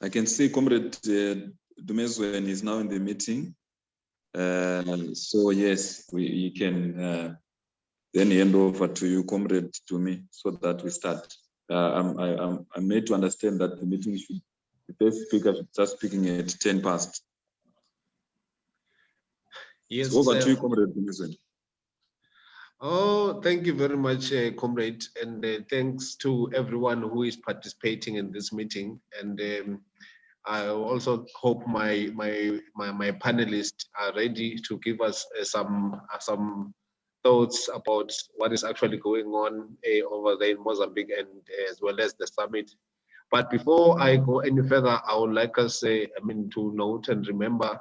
I can see Comrade Dumezweni is now in the meeting. So yes, you can then hand over to you, Comrade, to me, so that we start. I'm made to understand that the meeting should, the first speaker should start speaking at 10 past. Yes, so over to you, Comrade Dumezweni. Oh, thank you very much, Comrade, and thanks to everyone who is participating in this meeting. And I also hope my panelists are ready to give us some thoughts about what is actually going on over there in Mozambique, and as well as the summit. But before I go any further, I would like us, to note and remember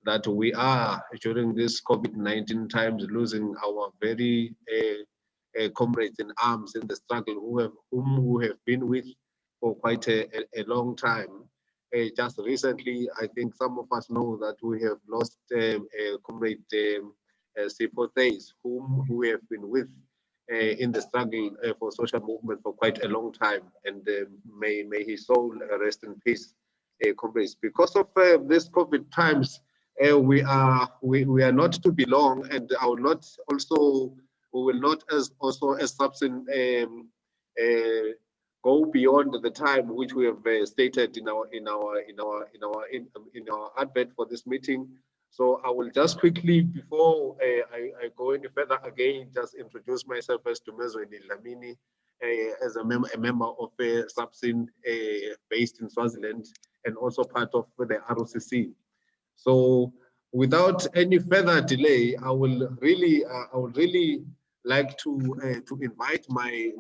that we are, during this COVID-19 times, losing our very comrades in arms in the struggle whom we have been with for quite a long time. Just recently, I think some of us know that we have lost comrade Sipho Theys, whom we have been with in the struggle for social movement for quite a long time, and may his soul rest in peace, comrades. Because of this COVID times, we are not to be long, and I will not also, we will not as Subsin go beyond the time which we have stated in our advert for this meeting. So I will just quickly, before I go any further, again just introduce myself as Dumezweni Lamini, as a member of Subsin based in Swaziland, and also part of the ROCC. So without any further delay, I will really like to invite my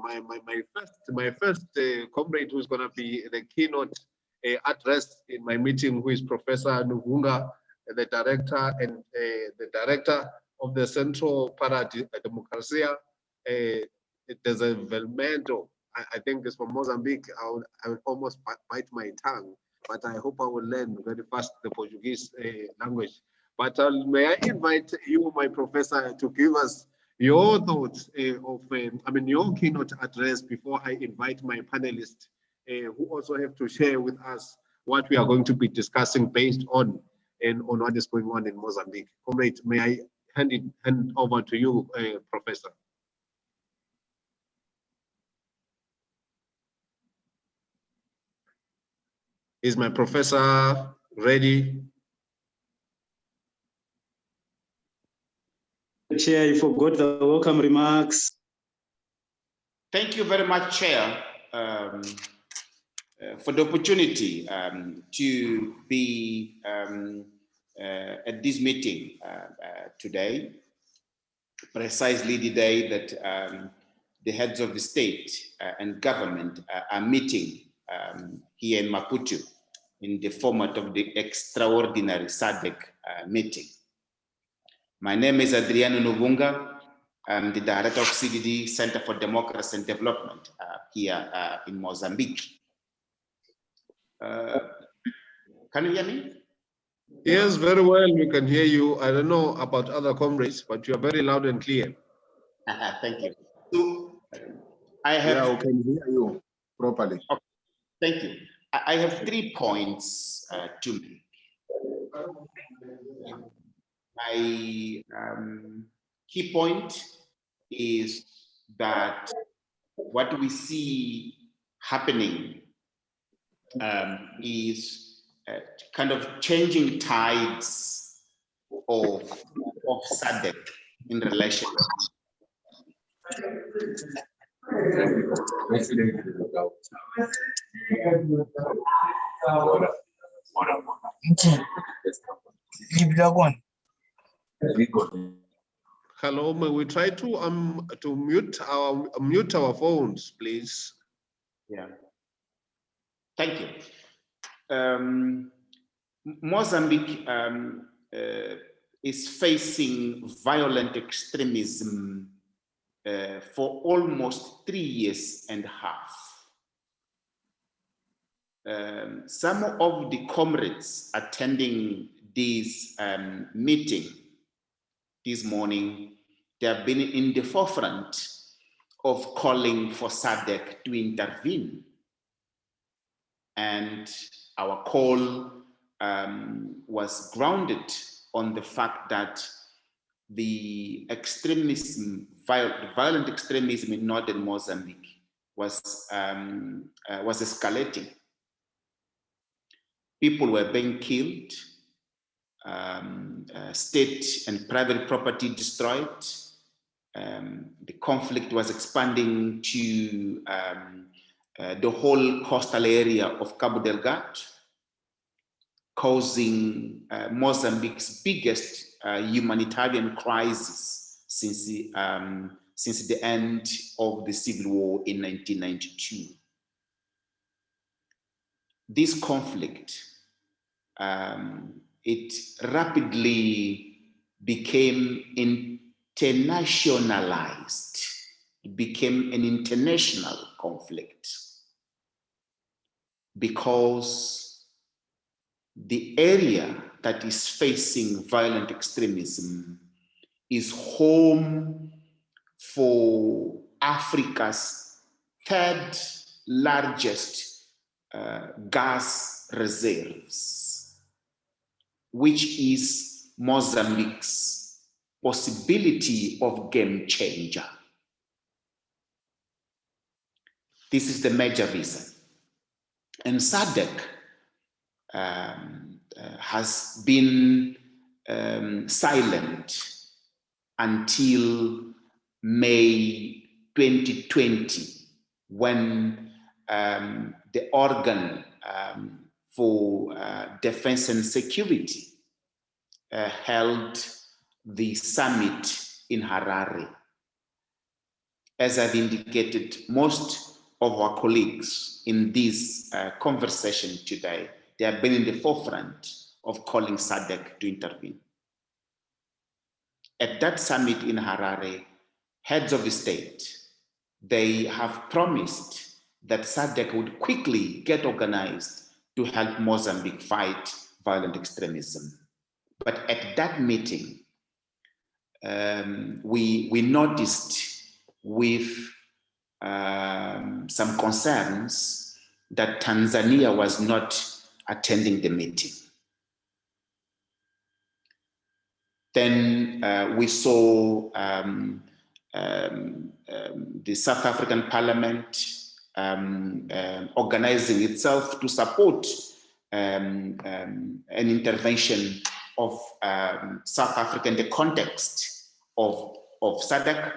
first comrade who's going to be the keynote address in my meeting, who is Professor Nuvunga, the director and the director of the Centro para Democracia, Desenvolvimento. I think it's from Mozambique. I would almost bite my tongue, but I hope I will learn very fast the Portuguese language. But may I invite you, my professor, to give us your thoughts of, your keynote address before I invite my panelists, who also have to share with us what we are going to be discussing based on what is going on in Mozambique. Comrade, may I hand over to you, Professor. Is my professor ready? Chair, you forgot the welcome remarks. Thank you very much, Chair, for the opportunity to be at this meeting today, precisely the day that the heads of the state and government are meeting here in Maputo in the format of the extraordinary SADC meeting. My name is Adriano Nuvunga. I'm the director of CDD, Center for Democracy and Development here in Mozambique. Can you hear me? Yes, very well, we can hear you. I don't know about other comrades, but you are very loud and clear. Thank you. So, I have... Yeah, we can hear you properly. Okay. Thank you. I have 3 points to make. My key point is that what we see happening is kind of changing tides of SADC in relation. Hello, may we try to mute our phones, please? Yeah. Thank you. Mozambique is facing violent extremism for almost 3.5 years. Some of the comrades attending this meeting this morning, they have been in the forefront of calling for SADC to intervene. And our call was grounded on the fact that the violent extremism in northern Mozambique was escalating. People were being killed, state and private property destroyed. The conflict was expanding to the whole coastal area of Cabo Delgado, causing Mozambique's biggest humanitarian crisis since the end of the civil war in 1992. This conflict, it rapidly became internationalized. It became an international conflict because the area that is facing violent extremism is home for Africa's third largest gas reserves, which is Mozambique's possibility of game changer. This is the major reason. And SADC has been silent until May 2020, when the organ for defense and security held the summit in Harare. As I've indicated, most of our colleagues in this conversation today, they have been in the forefront of calling SADC to intervene. At that summit in Harare, heads of the state, they have promised that SADC would quickly get organized to help Mozambique fight violent extremism. But at that meeting, we noticed with some concerns that Tanzania was not attending the meeting. Then we saw the South African Parliament organizing itself to support an intervention of South Africa in the context of SADC.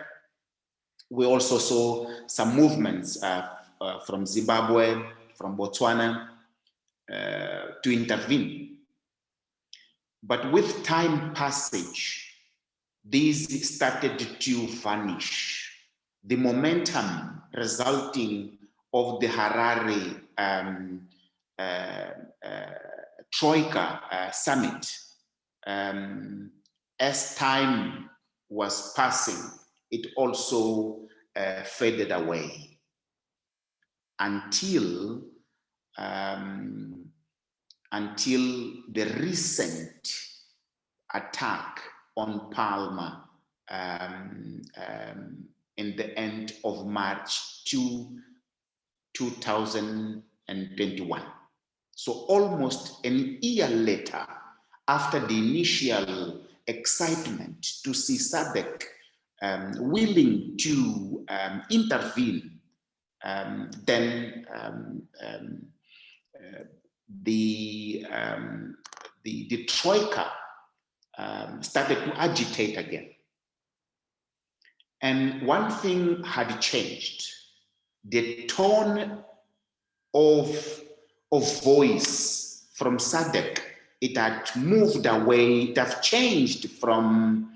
We also saw some movements from Zimbabwe, from Botswana, to intervene. But with time passage, these started to vanish. The momentum resulting of the Harare Troika Summit, as time was passing, it also faded away until the recent attack on Palma in the end of March 2021. So almost an year later, after the initial excitement to see SADC willing to intervene, then the Troika started to agitate again. And one thing had changed. The tone of voice from SADC, it had moved away, it had changed from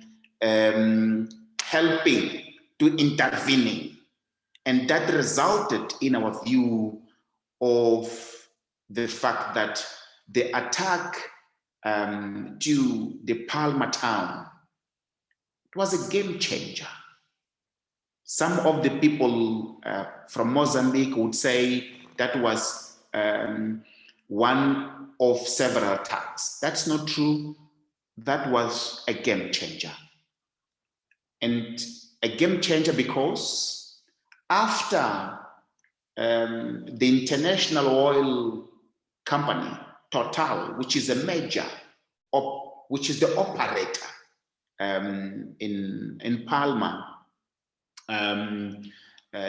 helping to intervening. And that resulted in our view of the fact that the attack to the Palma town, it was a game changer. Some of the people from Mozambique would say that was one of several attacks. That's not true. That was a game changer. And a game changer because after the international oil company, Total, which is a major, which is the operator in Palma,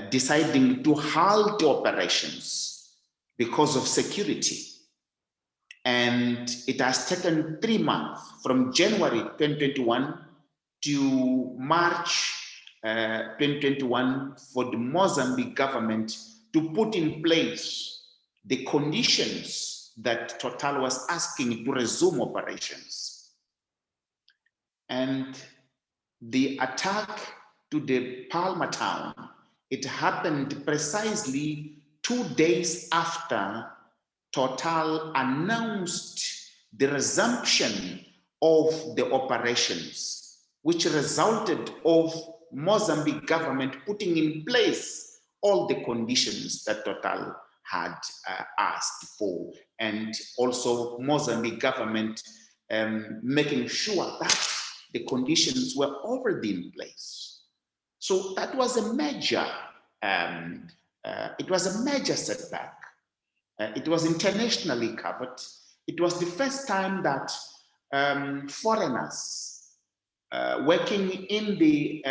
deciding to halt the operations because of security. And it has taken 3 months from January 2021 to March 2021 for the Mozambique government to put in place the conditions that Total was asking to resume operations. And the attack to the Palma town, it happened precisely 2 days after Total announced the resumption of the operations, which resulted of Mozambique government putting in place all the conditions that Total had asked for, and also Mozambique government making sure that the conditions were already in place. So that was a major, it was a major setback. It was internationally covered. It was the first time that foreigners working in the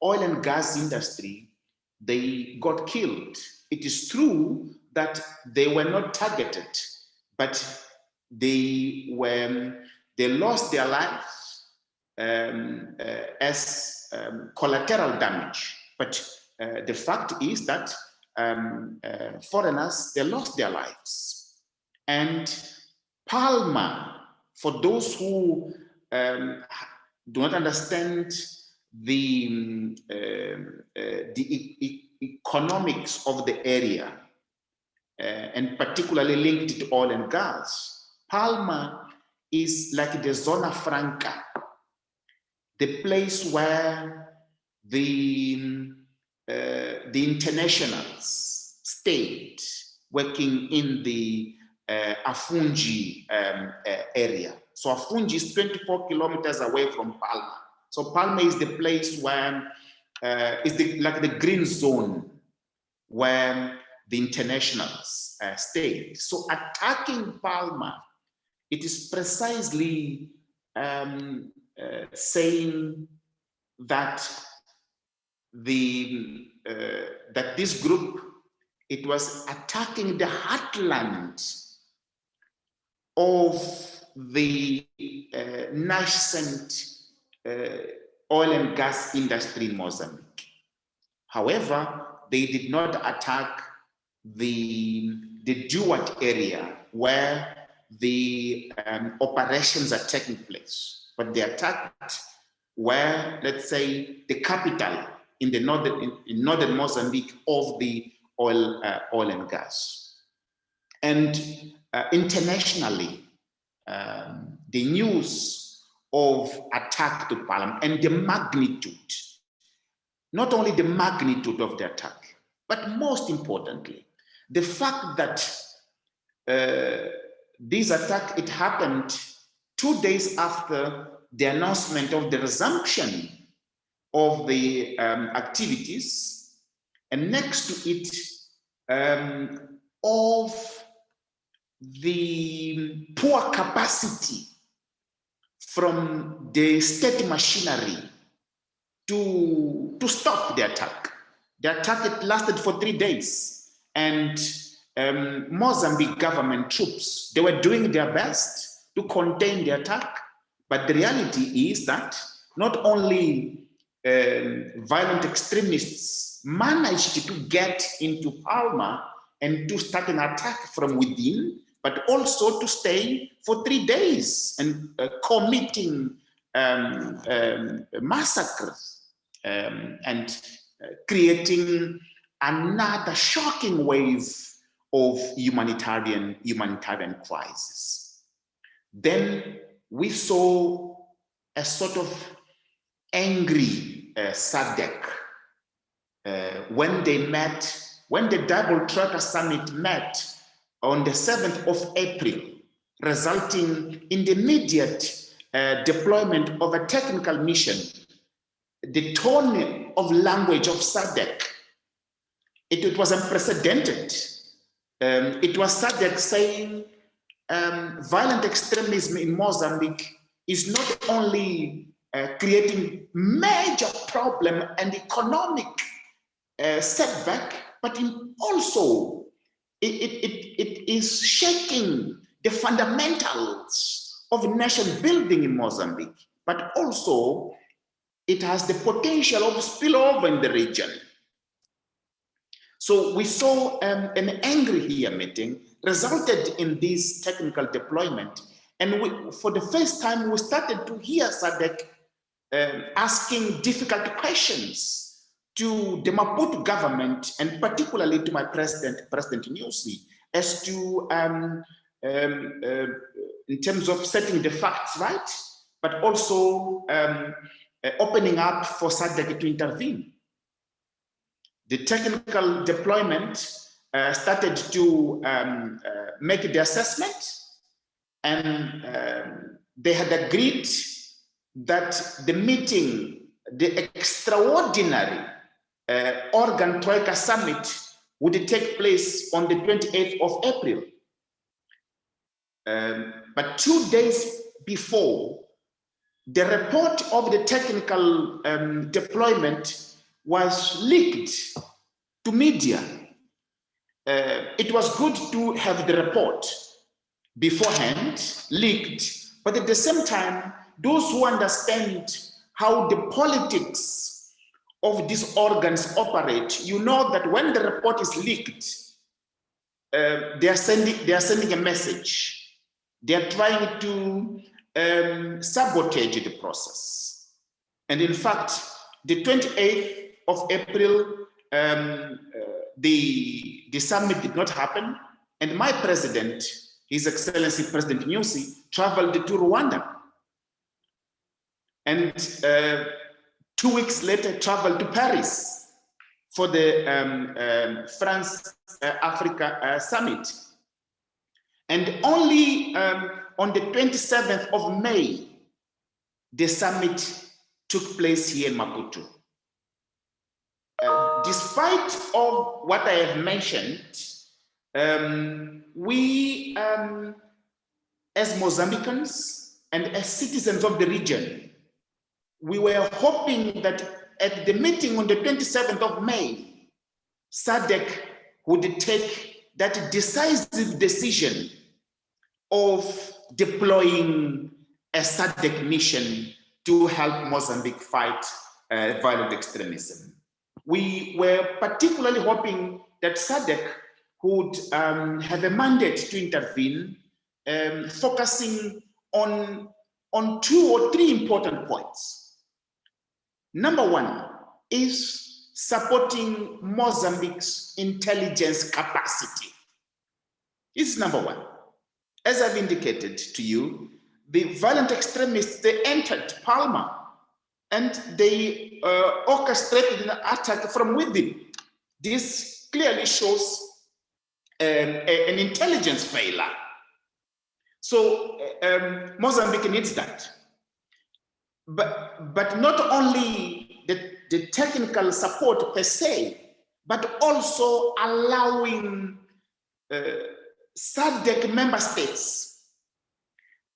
oil and gas industry, they got killed. It is true that they were not targeted, but they lost their lives as collateral damage. But the fact is that foreigners, they lost their lives. And Palma, for those who do not understand the economics of the area, and particularly linked to oil and gas, Palma is like the zona franca, the place where the internationals stayed working in the Afungi area. So Afungi is 24 kilometers away from Palma. So Palma is the place where like the green zone where the internationals stayed. So attacking Palma, it is precisely saying that that this group, it was attacking the heartland of the nascent oil and gas industry in Mozambique. However, they did not attack the Duat area where the operations are taking place, but they attacked where, let's say, the capital in the northern Mozambique of the oil and gas. And internationally, the news of attack to Palma and the magnitude, not only the magnitude of the attack, but most importantly, the fact that this attack, it happened 2 days after the announcement of the resumption of the activities, and next to it, of the poor capacity from the state machinery to stop the attack. The attack, it lasted for 3 days, and Mozambique government troops, they were doing their best to contain the attack. But the reality is that not only violent extremists managed to get into Palma and to start an attack from within, but also to stay for 3 days and committing massacres and creating another shocking wave of humanitarian crisis. Then we saw a sort of angry SADC when the Double Tracker Summit met on the 7th of April, resulting in the immediate deployment of a technical mission. The tone of language of SADC, it was unprecedented. It was SADC saying violent extremism in Mozambique is not only creating major problem and economic setback, but also it is shaking the fundamentals of nation building in Mozambique, but also it has the potential of spillover in the region. So we saw an angry here meeting resulted in this technical deployment. And for the first time, we started to hear SADC asking difficult questions to the Maputo government, and particularly to my president, President Nyusi, as to, in terms of setting the facts right, but also opening up for SADC to intervene. The technical deployment started to make the assessment, and they had agreed that the meeting, the extraordinary Organ Troika Summit, would take place on the 28th of April. But 2 days before, the report of the technical deployment was leaked to media. It was good to have the report beforehand leaked, but at the same time, those who understand how the politics of these organs operate, you know that when the report is leaked, they are sending a message. They are trying to sabotage the process. And in fact, the 28th of April, the summit did not happen, and my president, His Excellency President Nyusi, traveled to Rwanda, and 2 weeks later traveled to Paris for the France-Africa Summit. And only on the 27th of May, the summit took place here in Maputo. Despite of what I have mentioned, we as Mozambicans and as citizens of the region, we were hoping that at the meeting on the 27th of May, SADC would take that decisive decision of deploying a SADC mission to help Mozambique fight violent extremism. We were particularly hoping that SADC would have a mandate to intervene, focusing on 2 or 3 important points. Number one is supporting Mozambique's intelligence capacity. It's number one. As I've indicated to you, the violent extremists, they entered Palma and they orchestrated an attack from within. This clearly shows an intelligence failure. So Mozambique needs that. But not only the technical support per se, but also allowing SADC member states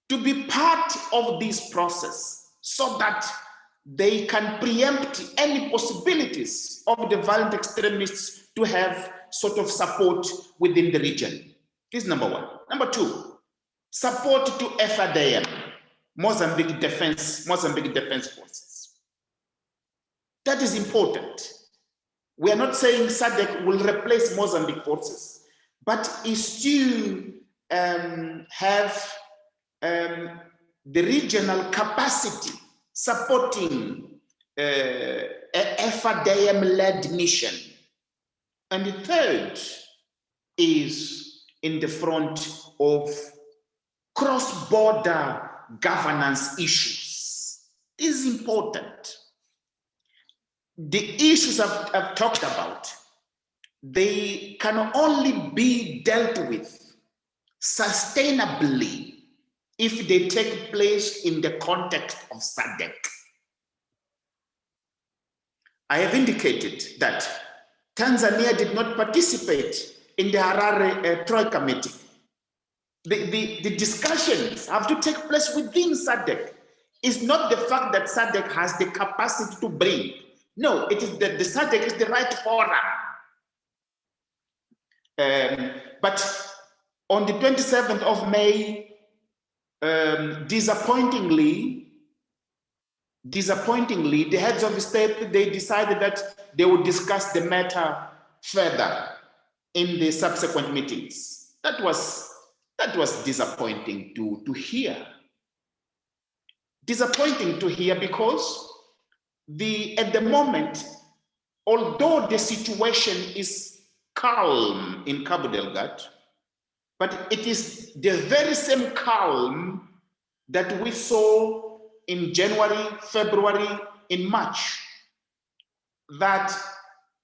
to be part of this process so that they can preempt any possibilities of the violent extremists to have sort of support within the region. This is number one. Number two, support to FADM, Mozambique Defense Forces. That is important. We are not saying SADC will replace Mozambique forces, but is to have the regional capacity supporting a FADM-led mission. And the third is in the front of cross-border governance issues. Is important. The issues I've talked about, they can only be dealt with sustainably if they take place in the context of SADC. I have indicated that Tanzania did not participate in the Harare Troika meeting. The discussions have to take place within SADC. It's not the fact that SADC has the capacity to bring. No, it is that the SADC is the right forum. But on the 27th of May, disappointingly, the heads of the state, they decided that they would discuss the matter further in the subsequent meetings. That was disappointing to hear. Disappointing to hear because at the moment, although the situation is calm in Cabo Delgado, but it is the very same calm that we saw in January, February, in March, that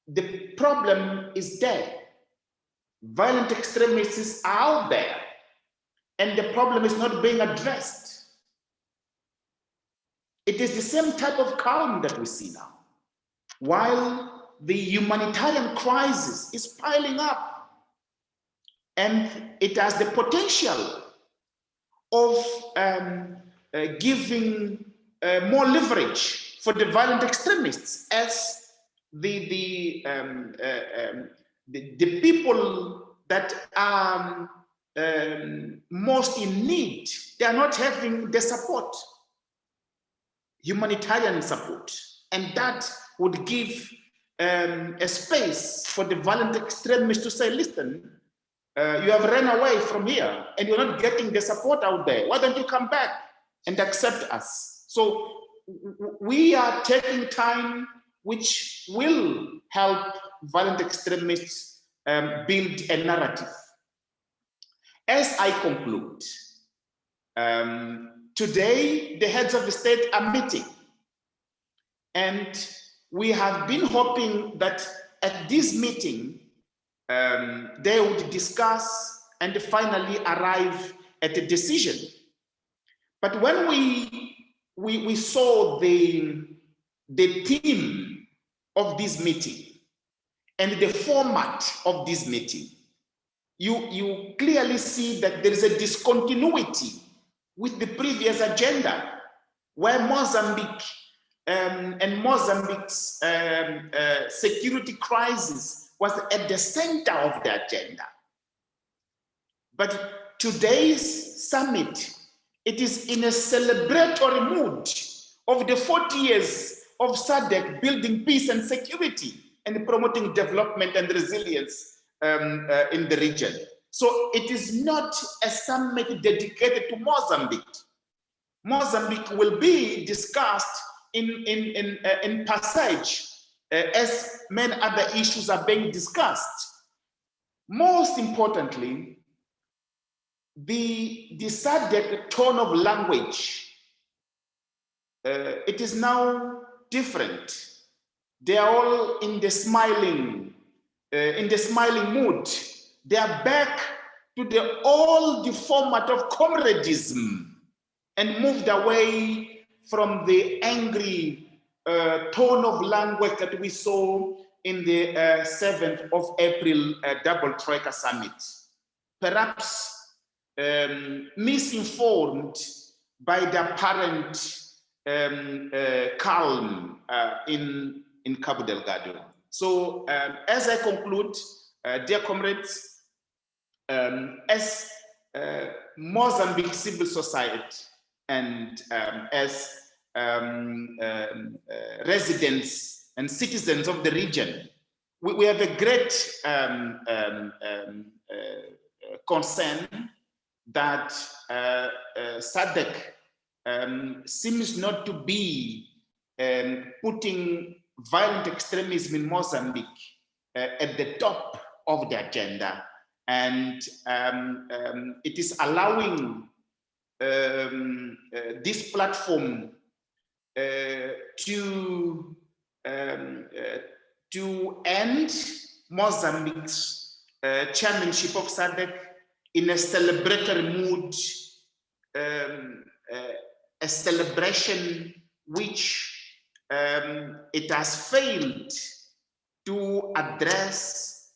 the problem is there. Violent extremists are out there, and the problem is not being addressed. It is the same type of calm that we see now, while the humanitarian crisis is piling up, and it has the potential of giving more leverage for the violent extremists, as the people that are most in need, they are not having the support, humanitarian support, and that would give a space for the violent extremists to say, listen, you have run away from here and you're not getting the support out there. Why don't you come back and accept us? So we are taking time which will help violent extremists build a narrative. As I conclude, today the heads of the state are meeting, and we have been hoping that at this meeting they would discuss and finally arrive at a decision. But when we saw the theme of this meeting and the format of this meeting, you clearly see that there is a discontinuity with the previous agenda, where Mozambique and Mozambique's security crisis was at the center of the agenda. But today's summit, it is in a celebratory mood of the 40 years of SADC building peace and security and promoting development and resilience in the region. So it is not a summit dedicated to Mozambique. Mozambique will be discussed in passage as many other issues are being discussed. Most importantly, the SADC tone of language, it is now different. They are all in the smiling mood. They are back to the old format of comradism and moved away from the angry tone of language that we saw in the 7th of April Double Troika Summit. Perhaps misinformed by the apparent calm in Cabo Delgado. So as I conclude, dear comrades, as Mozambique civil society and as residents and citizens of the region, we have a great concern that SADC seems not to be putting violent extremism in Mozambique at the top of the agenda, and it is allowing this platform to end Mozambique's chairmanship of SADC in a celebratory mood, a celebration which it has failed to address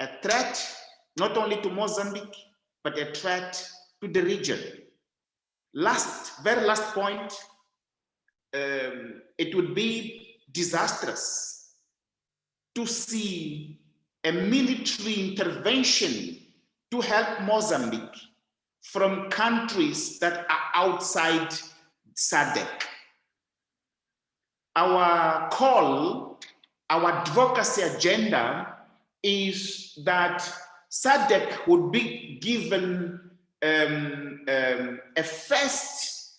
a threat not only to Mozambique, but a threat to the region. Very last point, it would be disastrous to see a military intervention to help Mozambique from countries that are outside SADC. Our call, our advocacy agenda is that SADC would be given a first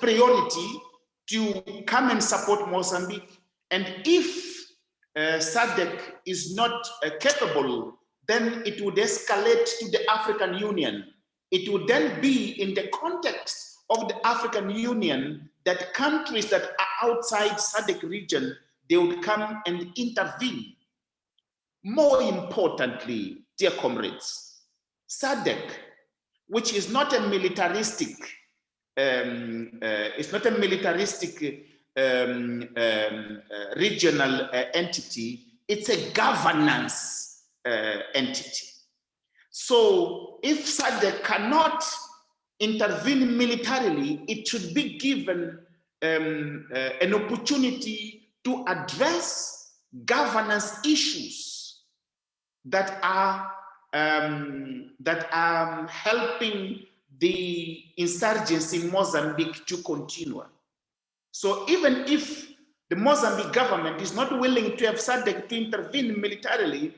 priority to come and support Mozambique. And if SADC is not capable, then it would escalate to the African Union. It would then be in the context of the African Union that countries that are outside SADC region, they would come and intervene. More importantly, dear comrades, SADC, which is not a militaristic, regional entity, it's a governance entity. So if SADC cannot intervene militarily, it should be given an opportunity to address governance issues that are helping the insurgency in Mozambique to continue. So even if the Mozambique government is not willing to have SADC to intervene militarily,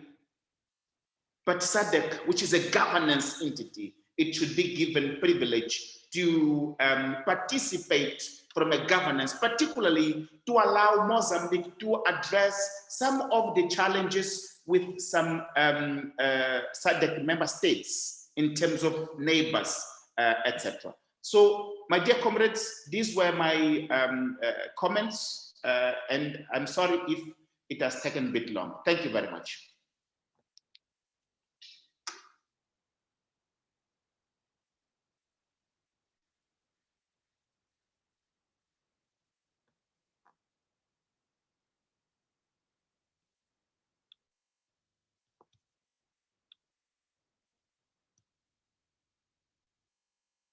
but SADC, which is a governance entity, it should be given privilege to participate from a governance, particularly to allow Mozambique to address some of the challenges with some SADC member states in terms of neighbors, etc. So, my dear comrades, these were my comments, and I'm sorry if it has taken a bit long. Thank you very much.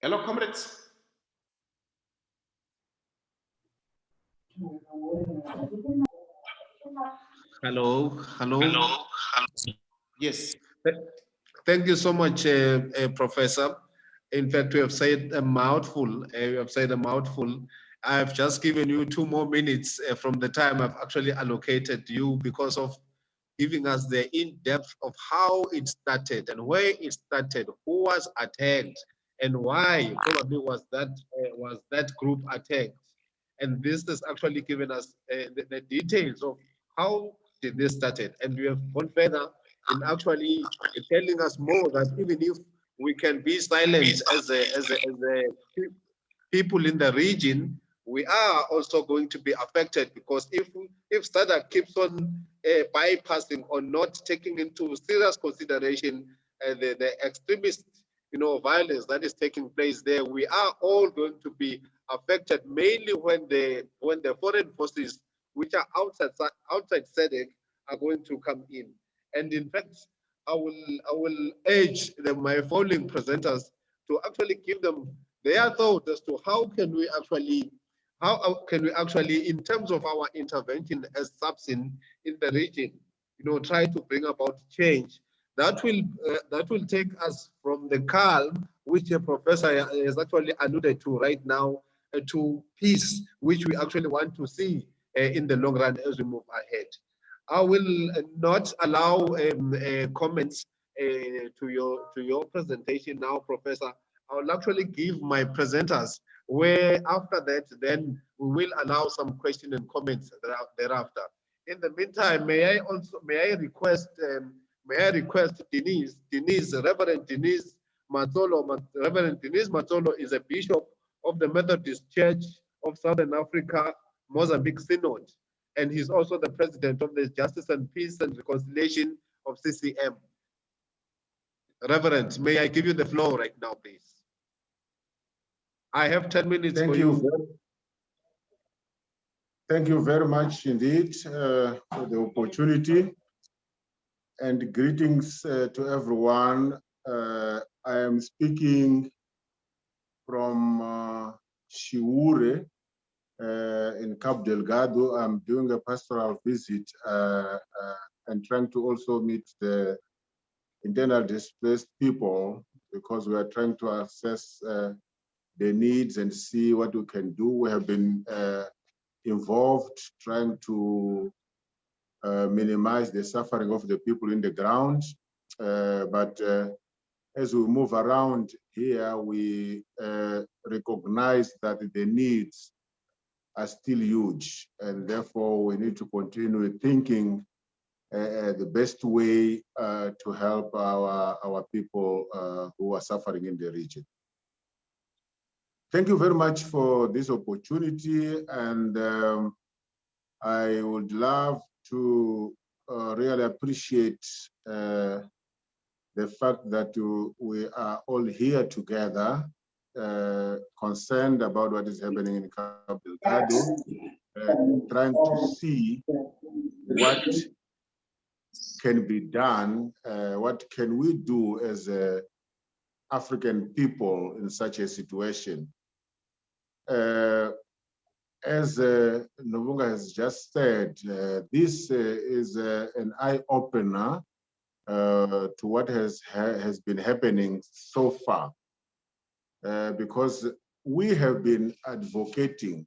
Hello, comrades. Hello. Yes. Thank you so much, Professor. In fact, we have said a mouthful. I've just given you 2 more minutes from the time I've actually allocated you because of giving us the in-depth of how it started and where it started, who was attacked, and why probably was that group attacked. And this has actually given us the details of how did this started. And we have gone further in actually telling us more that even if we can be silent as a people in the region, we are also going to be affected, because if SADC keeps on bypassing or not taking into serious consideration the extremist violence that is taking place there, we are all going to be affected, mainly when the foreign forces which are outside SADC are going to come in. And in fact, I will urge my following presenters to actually give them their thoughts as to how can we actually, in terms of our intervention as SADC in the region, try to bring about change that will take us from the calm, which the professor has actually alluded to right now, to peace, which we actually want to see in the long run as we move ahead. I will not allow comments to your presentation now, Professor. I will actually give my presenters, where after that, then we will allow some questions and comments thereafter. In the meantime, may I request Reverend Denise Matsolo. Reverend Denise Matsolo is a bishop of the Methodist Church of Southern Africa, Mozambique Synod, and he's also the president of the Justice and Peace and Reconciliation of CCM. Reverend, may I give you the floor right now, please? I have 10 minutes for you. Thank you very much indeed for the opportunity. And greetings to everyone. I am speaking from Chiure in Cabo Delgado. I'm doing a pastoral visit and trying to also meet the internal displaced people, because we are trying to assess the needs and see what we can do. We have been involved trying to minimize the suffering of the people in the ground. But as we move around here, we recognize that the needs are still huge, and therefore we need to continue thinking the best way to help our people who are suffering in the region. Thank you very much for this opportunity, and I would love to really appreciate the fact that we are all here together, concerned about what is happening in Cabo Delgado, trying to see what can be done, what can we do as African people in such a situation. As Novunga has just said, this is an eye-opener to what has been happening so far, because we have been advocating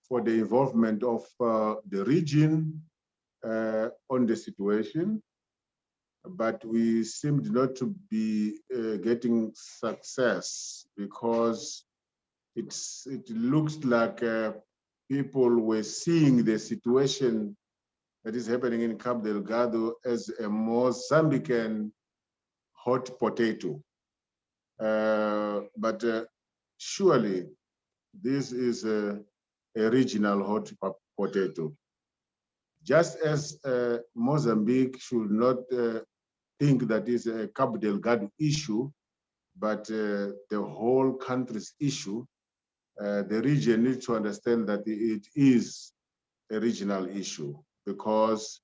for the involvement of the region on the situation, but we seemed not to be getting success, because it looks like people were seeing the situation that is happening in Cabo Delgado as a Mozambican hot potato. But surely this is a regional hot potato. Just as Mozambique should not think that is a Cabo Delgado issue, but the whole country's issue, the region needs to understand that it is a regional issue, because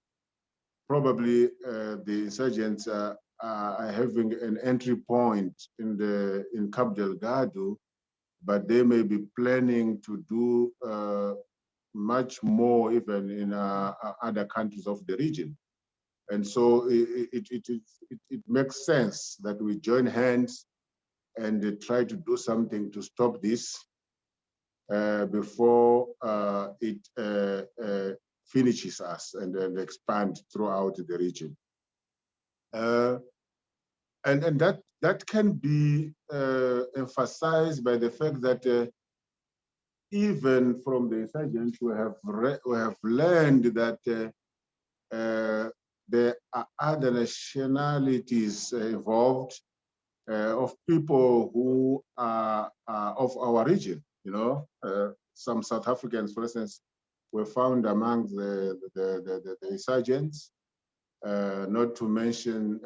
probably the insurgents are having an entry point in Cabo Delgado, but they may be planning to do much more even in other countries of the region. And so it makes sense that we join hands and try to do something to stop this before it finishes us and expand throughout the region. And that can be emphasized by the fact that even from the insurgents, we have learned that there are other nationalities involved, of people who are of our region. You know, some South Africans, for instance, were found among the insurgents, not to mention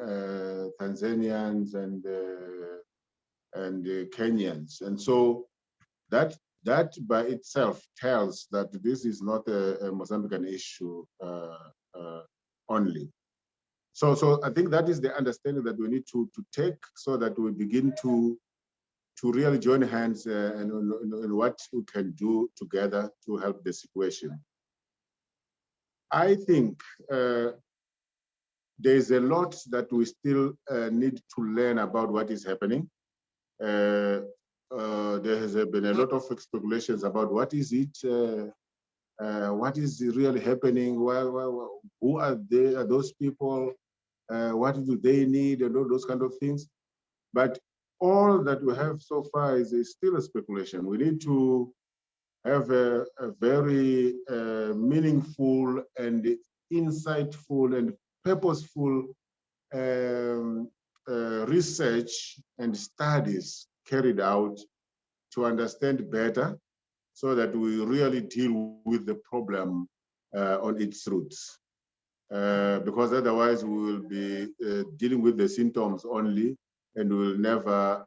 Tanzanians and Kenyans. And so that by itself tells that this is not a Mozambican issue only. So I think that is the understanding that we need to take, so that we begin to really join hands in what we can do together to help the situation. I think there's a lot that we still need to learn about what is happening. There has been a lot of speculations about what is it, what is really happening, who are they, are those people, what do they need, and all those kind of things. But all that we have so far is still a speculation. We need to have a very meaningful and insightful and purposeful research and studies carried out to understand better, so that we really deal with the problem on its roots. Because otherwise we will be dealing with the symptoms only, and we will never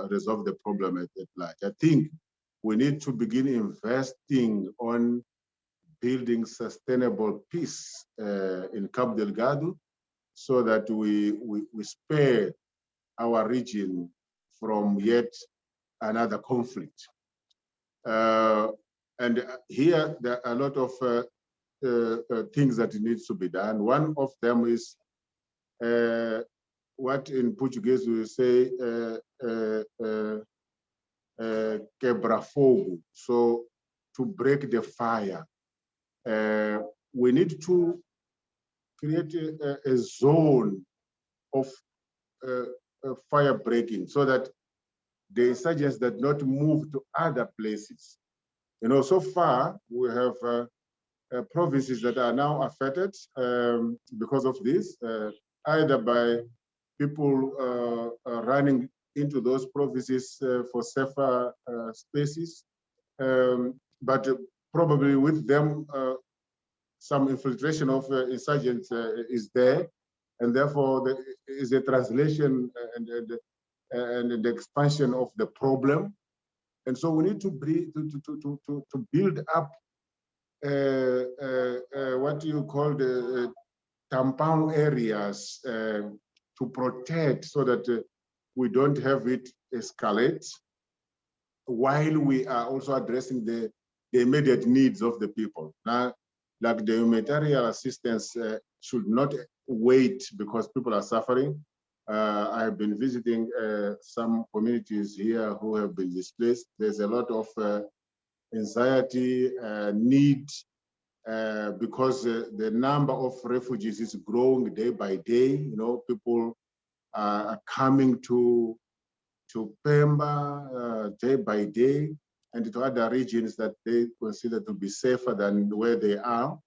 resolve the problem at large. I think we need to begin investing on building sustainable peace in Cabo Delgado, so that we spare our region from yet another conflict. And here there are a lot of things that needs to be done. One of them is what in Portuguese we say quebra fogo. So to break the fire, we need to create a zone of fire breaking, so that the insurgents that not move to other places. You know, so far we have provinces that are now affected because of this, either by people running into those provinces for safer spaces, but probably with them some infiltration of insurgents is there, and therefore there is a translation and the expansion of the problem. And so we need to build up what you call the tampon areas to protect, so that we don't have it escalate, while we are also addressing the immediate needs of the people. Now, like the humanitarian assistance should not wait because people are suffering. I have been visiting some communities here who have been displaced. There's a lot of anxiety, need, because the number of refugees is growing day by day. You know, people are coming to Pemba day by day, and to other regions that they consider to be safer than where they are.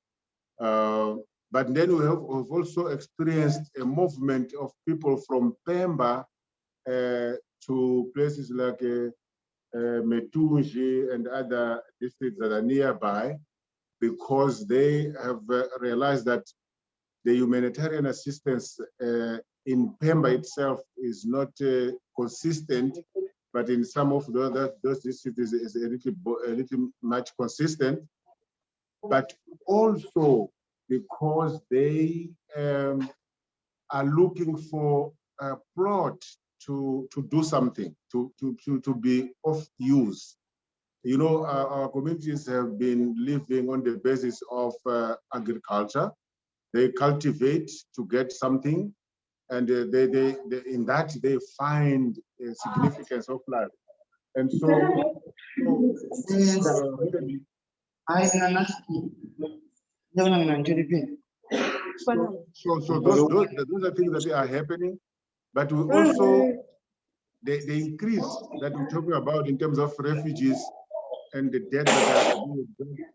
But then we've also experienced a movement of people from Pemba to places like Metunji and other districts that are nearby, because they have realized that the humanitarian assistance in Pemba itself is not consistent, but in some of those districts is a little much consistent, but also because they are looking for a plot to do something, to be of use. You know, our communities have been living on the basis of agriculture. They cultivate to get something, and they in that they find a significance of life. And so those are things that are happening, but we also, the increase that we're talking about in terms of refugees and the death that are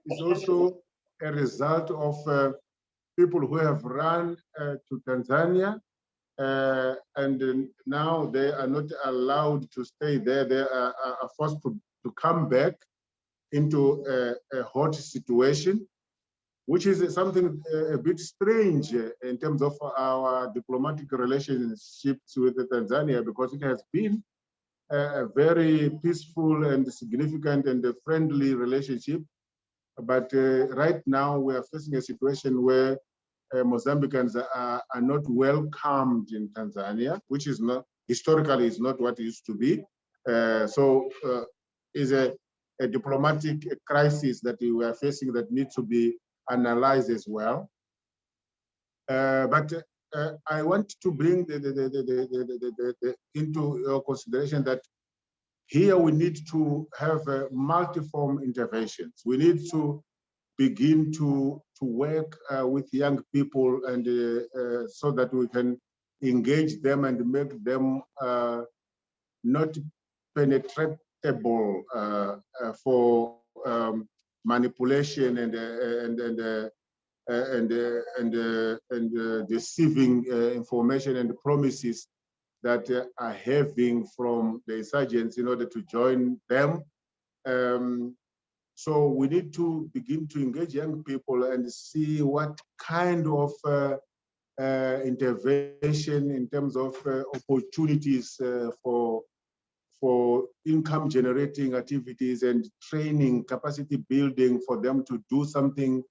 is also a result of people who have run to Tanzania, and now they are not allowed to stay there. They are forced to come back into a hot situation, which is something a bit strange in terms of our diplomatic relationships with Tanzania, because it has been a very peaceful and significant and a friendly relationship. But right now we are facing a situation where Mozambicans are not welcomed in Tanzania, which is not, historically is not what it used to be. So is a diplomatic crisis that we are facing that needs to be analyzed as well. But I want to bring into your consideration that here we need to have multiform interventions. We need to begin to work with young people, and so that we can engage them and make them not penetratable for manipulation and deceiving information and promises that are having from the insurgents in order to join them. So we need to begin to engage young people and see what kind of intervention in terms of opportunities for for income generating activities and training, capacity building for them to do something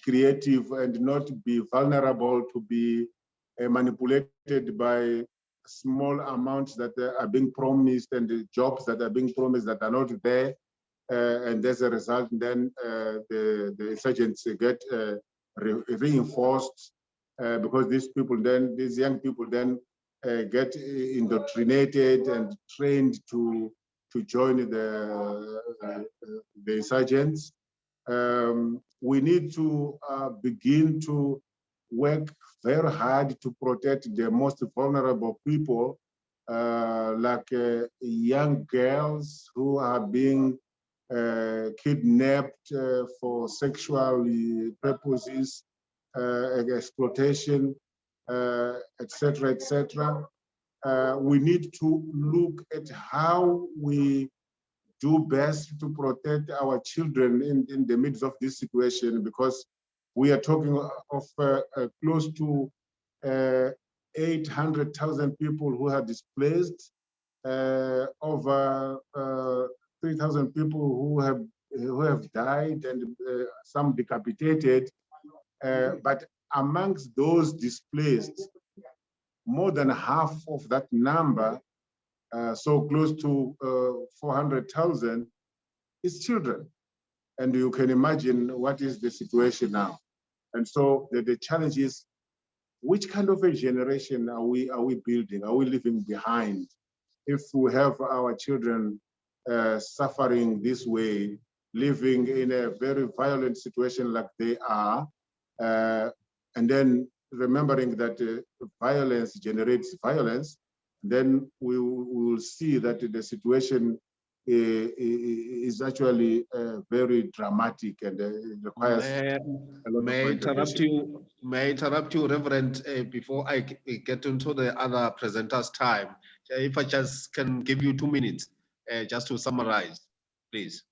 creative and not be vulnerable to be manipulated by small amounts that are being promised and the jobs that are being promised that are not there. And as a result, then the insurgents get reinforced because these young people then get indoctrinated and trained to join the insurgents. We need to begin to work very hard to protect the most vulnerable people, like young girls who are being kidnapped for sexual purposes, exploitation, etc., etc. We need to look at how we do best to protect our children in the midst of this situation, because we are talking of close to 800,000 people who are displaced, over 3,000 people who have died, and some decapitated. But amongst those displaced, more than half of that number, so close to 400,000, is children. And you can imagine what is the situation now. And so the challenge is, which kind of a generation are we building? Are we leaving behind if we have our children suffering this way, living in a very violent situation like they are, and then remembering that violence generates violence, then we will see that the situation is actually very dramatic and requires a lot of intervention. May I interrupt you, Reverend, before I get into the other presenters' time? If I just can give you 2 minutes, just to summarize, please.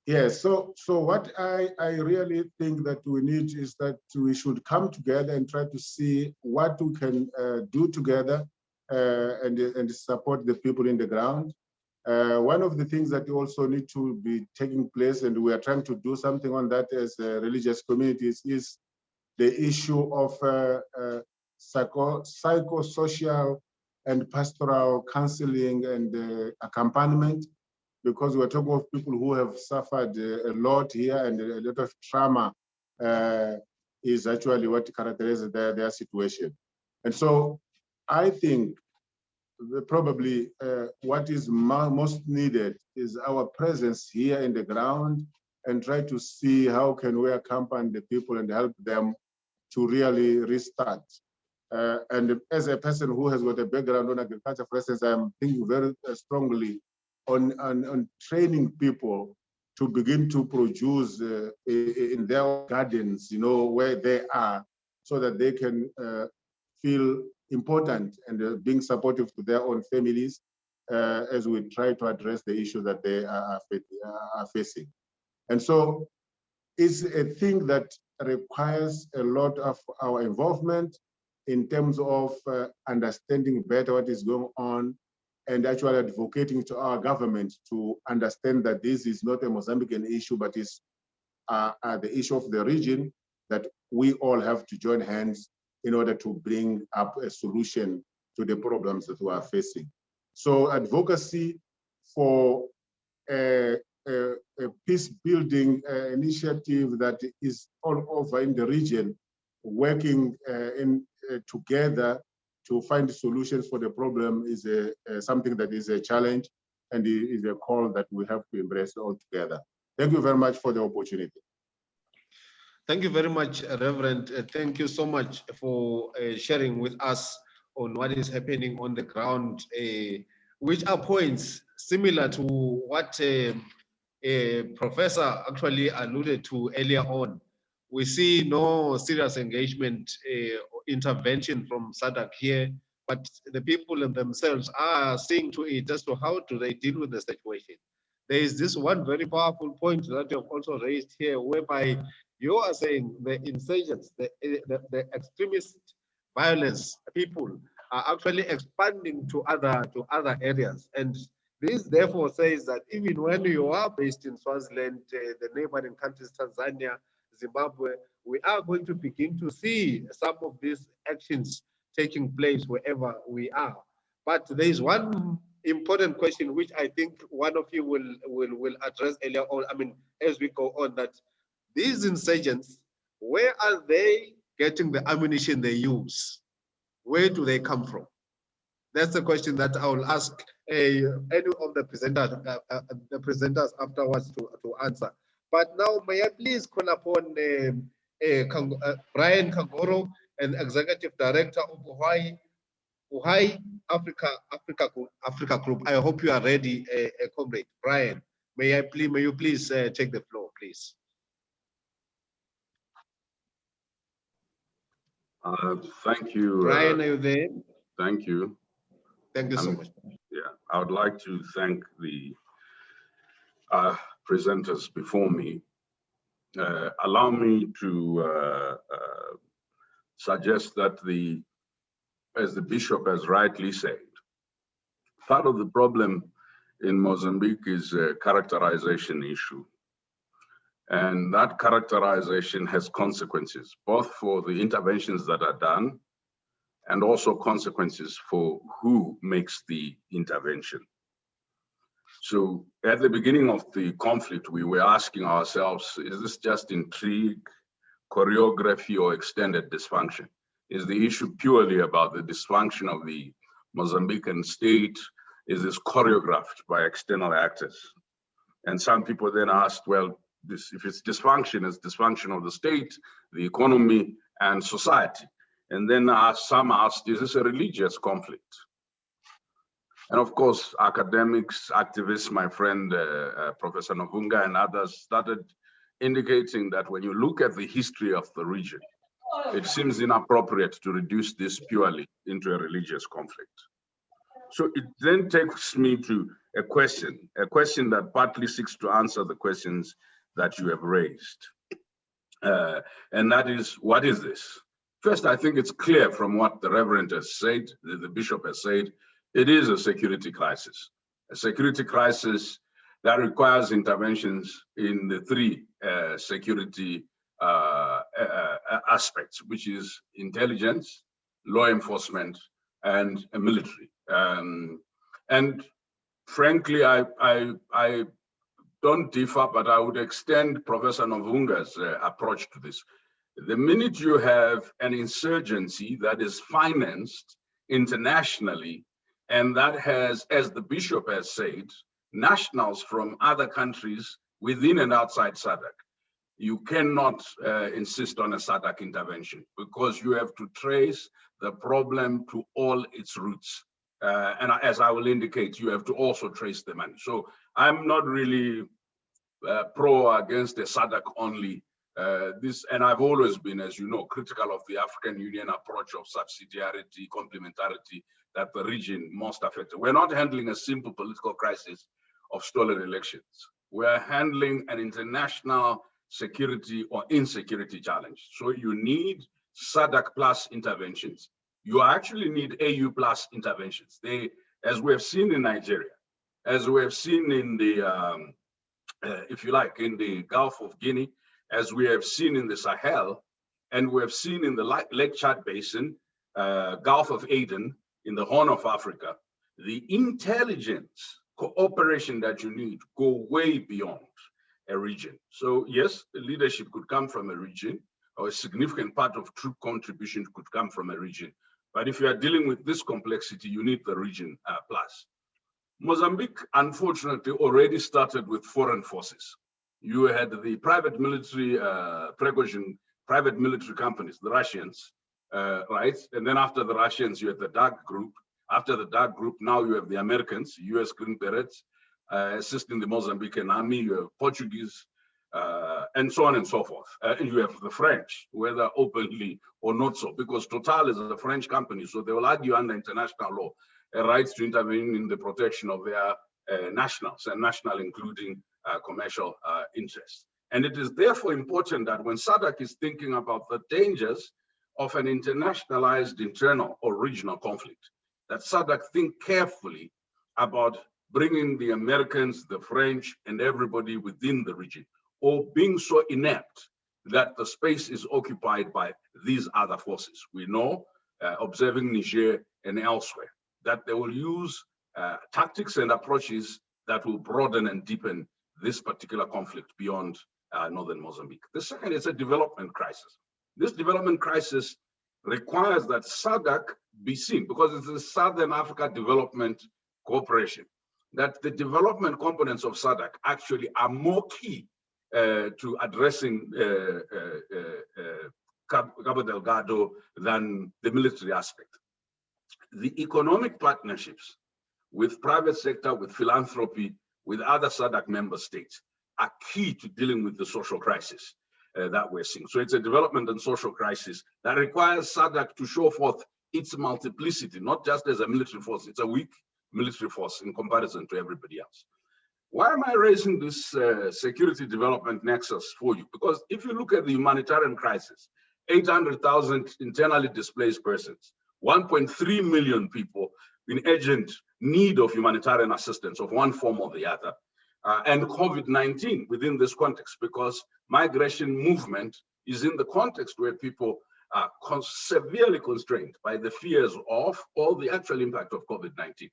Yes, so what I really think that we need is that we should come together and try to see what we can do together and support the people in the ground. One of the things that also need to be taking place, and we are trying to do something on that as religious communities, is the issue of psychosocial and pastoral counseling and accompaniment, because we're talking of people who have suffered a lot here, and a lot of trauma is actually what characterizes their situation. And so I think probably what is most needed is our presence here in the ground, and try to see how can we accompany the people and help them to really restart. And as a person who has got a background on agriculture, for instance, I'm thinking very strongly on training people to begin to produce in their gardens, you know, where they are, so that they can feel important and being supportive to their own families as we try to address the issues that they are facing. And so it's a thing that requires a lot of our involvement in terms of understanding better what is going on, and actually advocating to our government to understand that this is not a Mozambican issue, but is the issue of the region, that we all have to join hands in order to bring up a solution to the problems that we are facing. So advocacy for a peace-building initiative that is all over in the region, working together to find solutions for the problem, is something that is a challenge, and is a call that we have to embrace all together. Thank you very much for the opportunity. Thank you very much, Reverend. Thank you so much for sharing with us on what is happening on the ground, which are points similar to what Professor actually alluded to earlier on. We see no serious engagement, intervention from SADC here, but the people themselves are seeing to it as to how do they deal with the situation. There is this one very powerful point that you have also raised here, whereby you are saying the insurgents, the extremist violence people are actually expanding to other areas, and This therefore says that even when you are based in Swaziland, the neighboring countries, Tanzania, Zimbabwe, we are going to begin to see some of these actions taking place wherever we are. But there is one important question which I think one of you will address earlier on, I mean, as we go on, that these insurgents, where are they getting the ammunition they use? Where do they come from? That's the question that I will ask any of the presenters afterwards to answer. But now, may I please call upon Brian Kangoro, an Executive Director of Uhai Africa Group. I hope you are ready, comrade. Brian, may you please take the floor, please. Thank you. Brian, are you there? Thank you. Thank you so much. Yeah, I would like to thank the presenters before me. Allow me to suggest that as the bishop has rightly said, part of the problem in Mozambique is a characterization issue. And that characterization has consequences, both for the interventions that are done and also consequences for who makes the intervention. So at the beginning of the conflict, we were asking ourselves, is this just intrigue, choreography, or extended dysfunction? Is the issue purely about the dysfunction of the Mozambican state? Is this choreographed by external actors? And some people then asked, well, if it's dysfunction, it's dysfunction of the state, the economy, and society. And then some asked, is this a religious conflict? And of course, academics, activists, my friend, Professor Novunga and others started indicating that when you look at the history of the region, it seems inappropriate to reduce this purely into a religious conflict. So it then takes me to a question that partly seeks to answer the questions that you have raised. And that is, what is this? First, I think it's clear from what the Reverend has said, the Bishop has said, it is a security crisis. A security crisis that requires interventions in the three security aspects, which is intelligence, law enforcement, and military. And frankly, I don't differ, but I would extend Professor Novunga's approach to this. The minute you have an insurgency that is financed internationally, and that has, as the Bishop has said, nationals from other countries within and outside SADC, you cannot insist on a SADC intervention, because you have to trace the problem to all its roots. And as I will indicate, you have to also trace the money. So I'm not really pro or against a SADC only. And I've always been, as you know, critical of the African Union approach of subsidiarity, complementarity, that the region most affected. We're not handling a simple political crisis of stolen elections. We're handling an international security or insecurity challenge. So you need SADC plus interventions. You actually need AU plus interventions. As we have seen in Nigeria, as we have seen in the, if you like, in the Gulf of Guinea, as we have seen in the Sahel, and we have seen in the Lake Chad Basin, Gulf of Aden, in the Horn of Africa, the intelligence cooperation that you need go way beyond a region. So yes, the leadership could come from a region, or a significant part of troop contribution could come from a region. But if you are dealing with this complexity, you need the region plus. Mozambique, unfortunately, already started with foreign forces. You had the private military, private military companies, the Russians, right? And then after the Russians, you had the dark group. After the dark group, now you have the Americans, US Green Berets, assisting the Mozambican army. You have Portuguese, and so on and so forth. And you have the French, whether openly or not so, because Total is a French company, so they will argue under international law a right to intervene in the protection of their nationals, and national including commercial interests. And it is therefore important that when SADC is thinking about the dangers of an internationalized internal or regional conflict, that SADC think carefully about bringing the Americans, the French, and everybody within the region, or being so inept that the space is occupied by these other forces. We know, observing Niger and elsewhere, that they will use tactics and approaches that will broaden and deepen this particular conflict beyond northern Mozambique. The second is a development crisis. This development crisis requires that SADC be seen, because it's a Southern Africa Development Cooperation, that the development components of SADC actually are more key to addressing Cabo Delgado than the military aspect. The economic partnerships with private sector, with philanthropy, with other SADC member states are key to dealing with the social crisis that we're seeing. So it's a development and social crisis that requires SADC to show forth its multiplicity, not just as a military force. It's a weak military force in comparison to everybody else. Why am I raising this security development nexus for you? Because if you look at the humanitarian crisis, 800,000 internally displaced persons, 1.3 million people in urgent need of humanitarian assistance of one form or the other, and COVID-19 within this context, because migration movement is in the context where people are severely constrained by the fears of or the actual impact of COVID-19.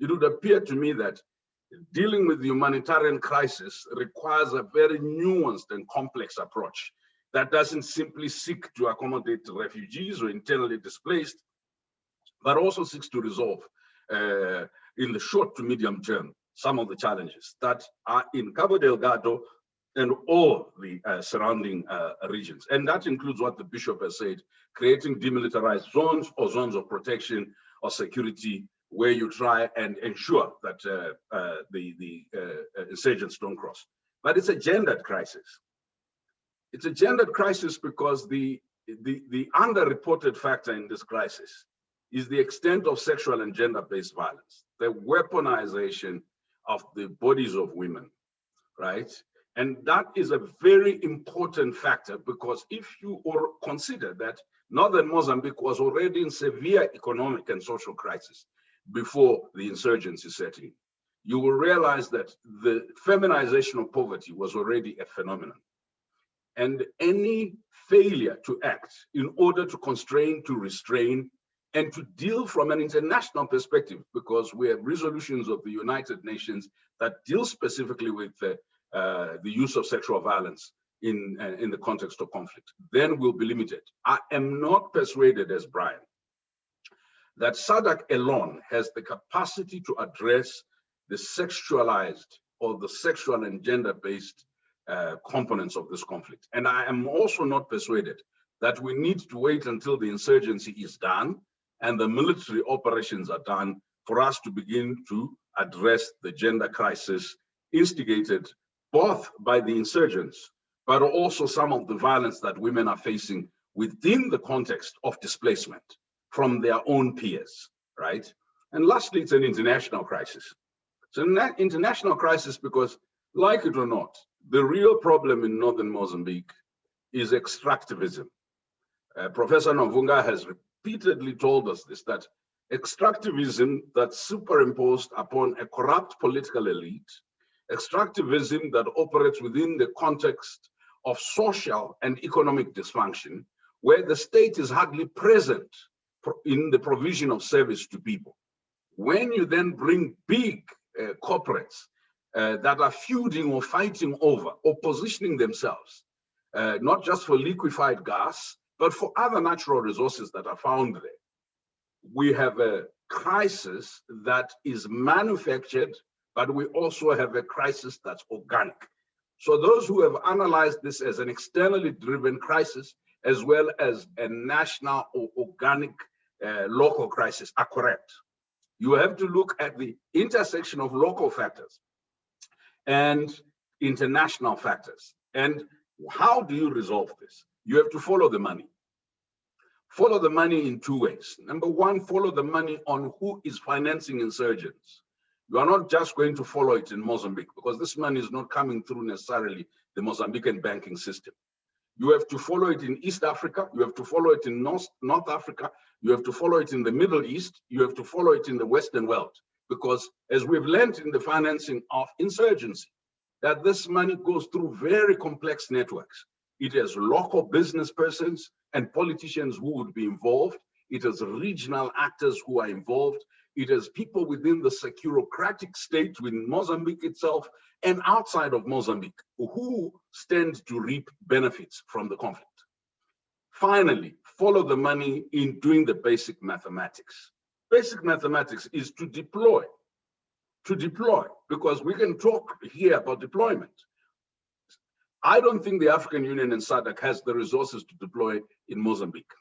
It would appear to me that dealing with the humanitarian crisis requires a very nuanced and complex approach that doesn't simply seek to accommodate refugees or internally displaced, but also seeks to resolve in the short to medium term some of the challenges that are in Cabo Delgado and all the surrounding regions. And that includes what the Bishop has said, creating demilitarized zones or zones of protection or security where you try and ensure that the insurgents don't cross. But it's a gendered crisis. It's a gendered crisis because the underreported factor in this crisis is the extent of sexual and gender-based violence, the weaponization of the bodies of women, right? And that is a very important factor, because if you consider that northern Mozambique was already in severe economic and social crisis before the insurgency set in, you will realize that the feminization of poverty was already a phenomenon. And any failure to act in order to constrain, to restrain, and to deal from an international perspective, because we have resolutions of the United Nations that deal specifically with the use of sexual violence in the context of conflict, then we'll be limited. I am not persuaded, as Brian, that SADC alone has the capacity to address the sexualized or the sexual and gender-based components of this conflict. And I am also not persuaded that we need to wait until the insurgency is done and the military operations are done for us to begin to address the gender crisis instigated both by the insurgents, but also some of the violence that women are facing within the context of displacement from their own peers, right? And lastly, it's an international crisis. It's an international crisis because, like it or not, the real problem in northern Mozambique is extractivism. Professor Novunga has repeatedly told us this, that extractivism that's superimposed upon a corrupt political elite, extractivism that operates within the context of social and economic dysfunction, where the state is hardly present in the provision of service to people. When you then bring big corporates that are feuding or fighting over or positioning themselves, not just for liquefied gas, but for other natural resources that are found there, we have a crisis that is manufactured, but we also have a crisis that's organic. So those who have analyzed this as an externally driven crisis, as well as a national or organic local crisis, are correct. You have to look at the intersection of local factors and international factors. And how do you resolve this? You have to follow the money. Follow the money in two ways. Number one, follow the money on who is financing insurgents. You are not just going to follow it in Mozambique, because this money is not coming through necessarily the Mozambican banking system. You have to follow it in East Africa. You have to follow it in North Africa. You have to follow it in the Middle East. You have to follow it in the Western world, because as we've learned in the financing of insurgency, that this money goes through very complex networks. It has local business persons and politicians who would be involved. It has regional actors who are involved. It has people within the securocratic state within Mozambique itself and outside of Mozambique who stand to reap benefits from the conflict. Finally, follow the money in doing the basic mathematics. Basic mathematics is to deploy, because we can talk here about deployment. I don't think the African Union and SADC has the resources to deploy in Mozambique.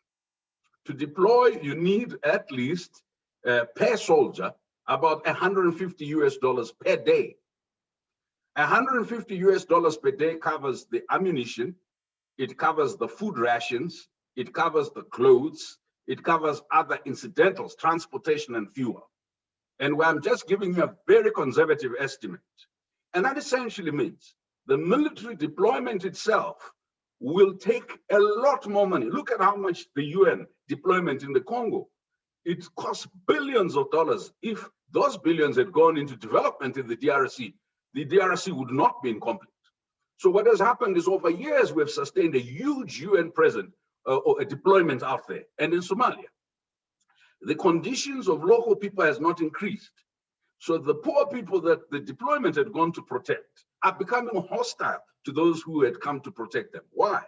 To deploy, you need at least per soldier about $150 per day. $150 per day covers the ammunition, it covers the food rations, it covers the clothes, it covers other incidentals, transportation and fuel. And where I'm just giving you a very conservative estimate. And that essentially means the military deployment itself will take a lot more money. Look at how much the UN deployment in the Congo. It costs billions of dollars. If those billions had gone into development in the DRC would not be in conflict. So what has happened is over years, we've sustained a huge UN presence or a deployment out there. And in Somalia, the conditions of local people has not increased. So the poor people that the deployment had gone to protect are becoming hostile to those who had come to protect them. Why?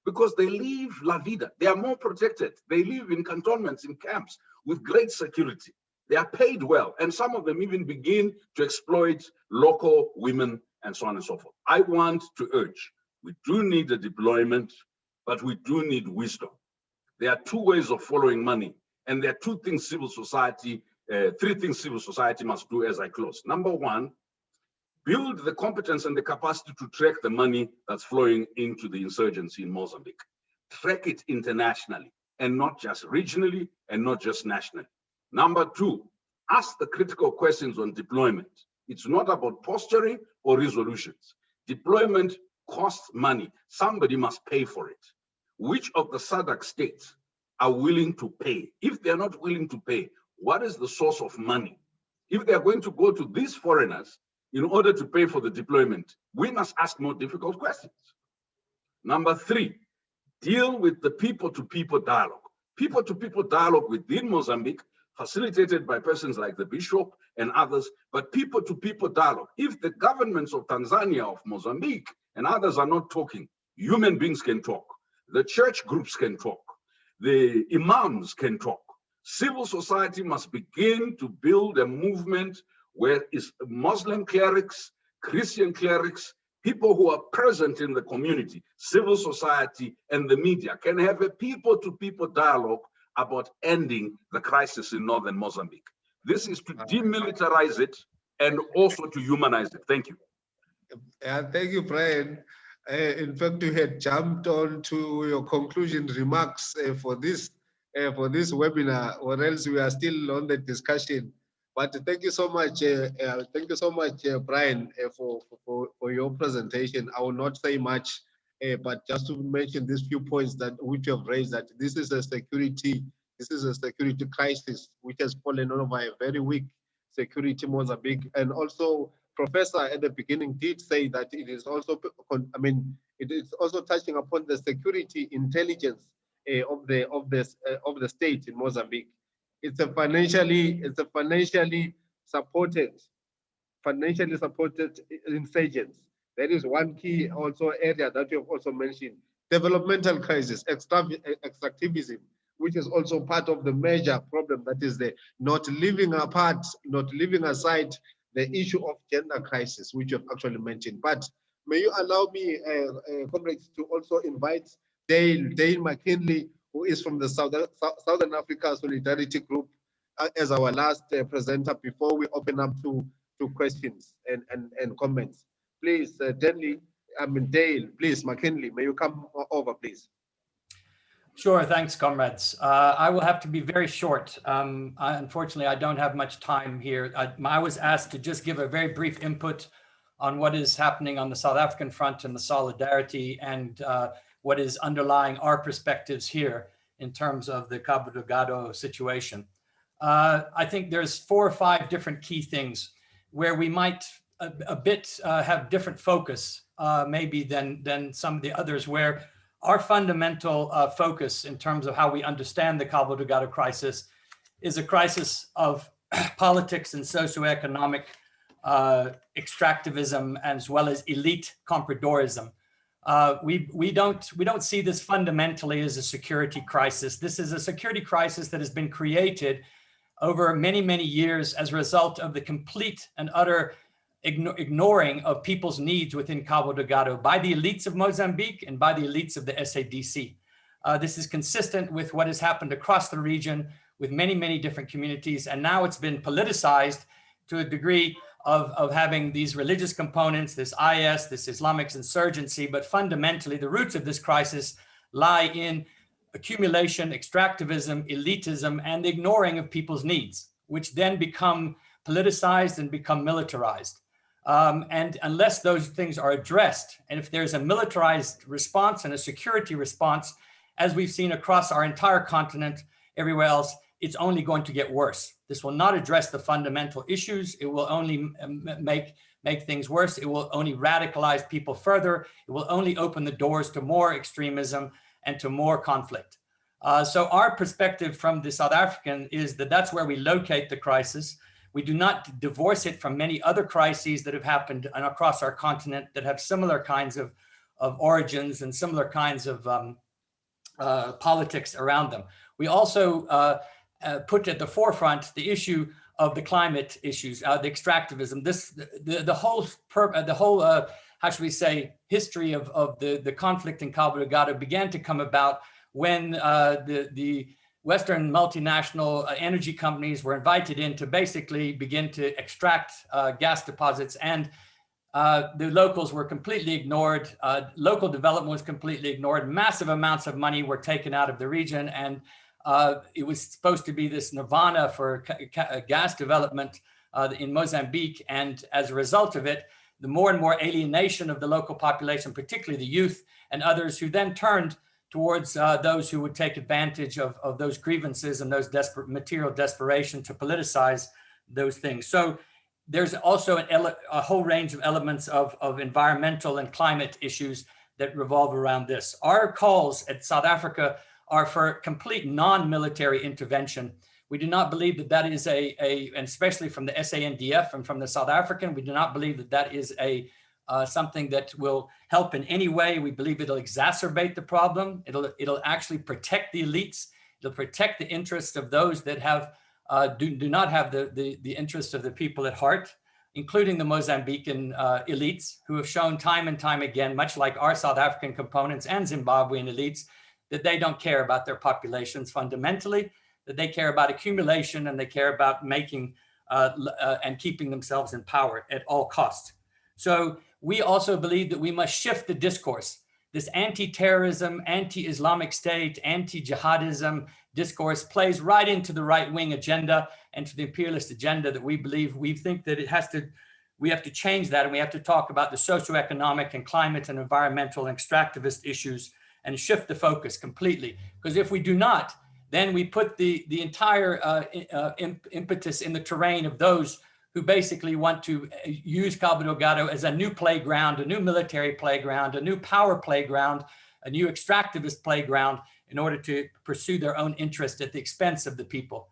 Because they live la vida. They are more protected. They live in cantonments, in camps with great security. They are paid well. And some of them even begin to exploit local women and so on and so forth. I want to urge, we do need a deployment, but we do need wisdom. There are two ways of following money. And there are three things civil society must do as I close. Number one, build the competence and the capacity to track the money that's flowing into the insurgency in Mozambique. Track it internationally and not just regionally and not just nationally. Number two, ask the critical questions on deployment. It's not about posturing or resolutions. Deployment costs money. Somebody must pay for it. Which of the SADC states are willing to pay? If they're not willing to pay, what is the source of money? If they're going to go to these foreigners in order to pay for the deployment, we must ask more difficult questions. Number three, deal with the people-to-people dialogue. People-to-people dialogue within Mozambique, facilitated by persons like the bishop and others, but people-to-people dialogue. If the governments of Tanzania, of Mozambique, and others are not talking, human beings can talk. The church groups can talk. The imams can talk. Civil society must begin to build a movement where is Muslim clerics, Christian clerics, people who are present in the community, civil society, and the media can have a people-to-people dialogue about ending the crisis in northern Mozambique. This is to demilitarize it and also to humanize it. Thank you. Thank you, Brian. In fact, you had jumped on to your conclusion remarks for this webinar, or else we are still on the discussion. But thank you so much, Brian, for your presentation. I will not say much, but just to mention these few points which you have raised, that this is a security crisis which has fallen over a very weak security Mozambique. And also, Professor at the beginning did say that it is also, it is also touching upon the security intelligence of the state in Mozambique. It's a financially supported insurgents. That is one key also area that you have also mentioned. Developmental crisis, extractivism, which is also part of the major problem that is there. Not leaving aside the issue of gender crisis, which you have actually mentioned. But may you allow me, comrades, to also invite Dale McKinley, who is from the Southern Africa Solidarity Group, as our last presenter before we open up to questions and comments. Please, Dale, please, McKinley, may you come over, please? Sure, thanks, comrades. I will have to be very short. Unfortunately, I don't have much time here. I was asked to just give a very brief input on what is happening on the South African front and the solidarity and what is underlying our perspectives here in terms of the Cabo Delgado situation. I think there's 4 or 5 different key things where we might have different focus maybe than some of the others, where our fundamental focus in terms of how we understand the Cabo Delgado crisis is a crisis of politics and socioeconomic extractivism, as well as elite compradorism. We don't see this fundamentally as a security crisis. This is a security crisis that has been created over many, many years as a result of the complete and utter ignoring of people's needs within Cabo Delgado by the elites of Mozambique and by the elites of the SADC. This is consistent with what has happened across the region with many, many different communities. And now it's been politicized to a degree of having these religious components, this IS, this Islamic insurgency, but fundamentally the roots of this crisis lie in accumulation, extractivism, elitism, and the ignoring of people's needs, which then become politicized and become militarized. And unless those things are addressed, and if there's a militarized response and a security response, as we've seen across our entire continent, everywhere else, it's only going to get worse. This will not address the fundamental issues. It will only make things worse. It will only radicalize people further. It will only open the doors to more extremism and to more conflict. So our perspective from the South African is that that's where we locate the crisis. We do not divorce it from many other crises that have happened across our continent that have similar kinds of origins and similar kinds of politics around them. We also put at the forefront the issue of the climate issues, the extractivism. The whole how should we say, history of the conflict in Cabo Delgado began to come about when the Western multinational energy companies were invited in to basically begin to extract gas deposits, and the locals were completely ignored. Local development was completely ignored. Massive amounts of money were taken out of the region, and it was supposed to be this nirvana for gas development in Mozambique. And as a result of it, the more and more alienation of the local population, particularly the youth and others, who then turned towards those who would take advantage of those grievances and those material desperation to politicize those things. So there's also a whole range of elements of environmental and climate issues that revolve around this. Our calls at South Africa are for complete non-military intervention. We do not believe that that is and especially from the SANDF and from the South African, we do not believe that that is something that will help in any way. We believe it'll exacerbate the problem. It'll actually protect the elites. It'll protect the interests of those that do not have the interests of the people at heart, including the Mozambican elites, who have shown time and time again, much like our South African components and Zimbabwean elites, that they don't care about their populations fundamentally, that they care about accumulation and they care about making and keeping themselves in power at all costs. So we also believe that we must shift the discourse. This anti-terrorism, anti-Islamic State, anti-jihadism discourse plays right into the right-wing agenda and to the imperialist agenda that we think that we have to change that, and we have to talk about the socioeconomic and climate and environmental and extractivist issues and shift the focus completely. Because if we do not, then we put the entire impetus in the terrain of those who basically want to use Cabo Delgado as a new playground, a new military playground, a new power playground, a new extractivist playground in order to pursue their own interest at the expense of the people.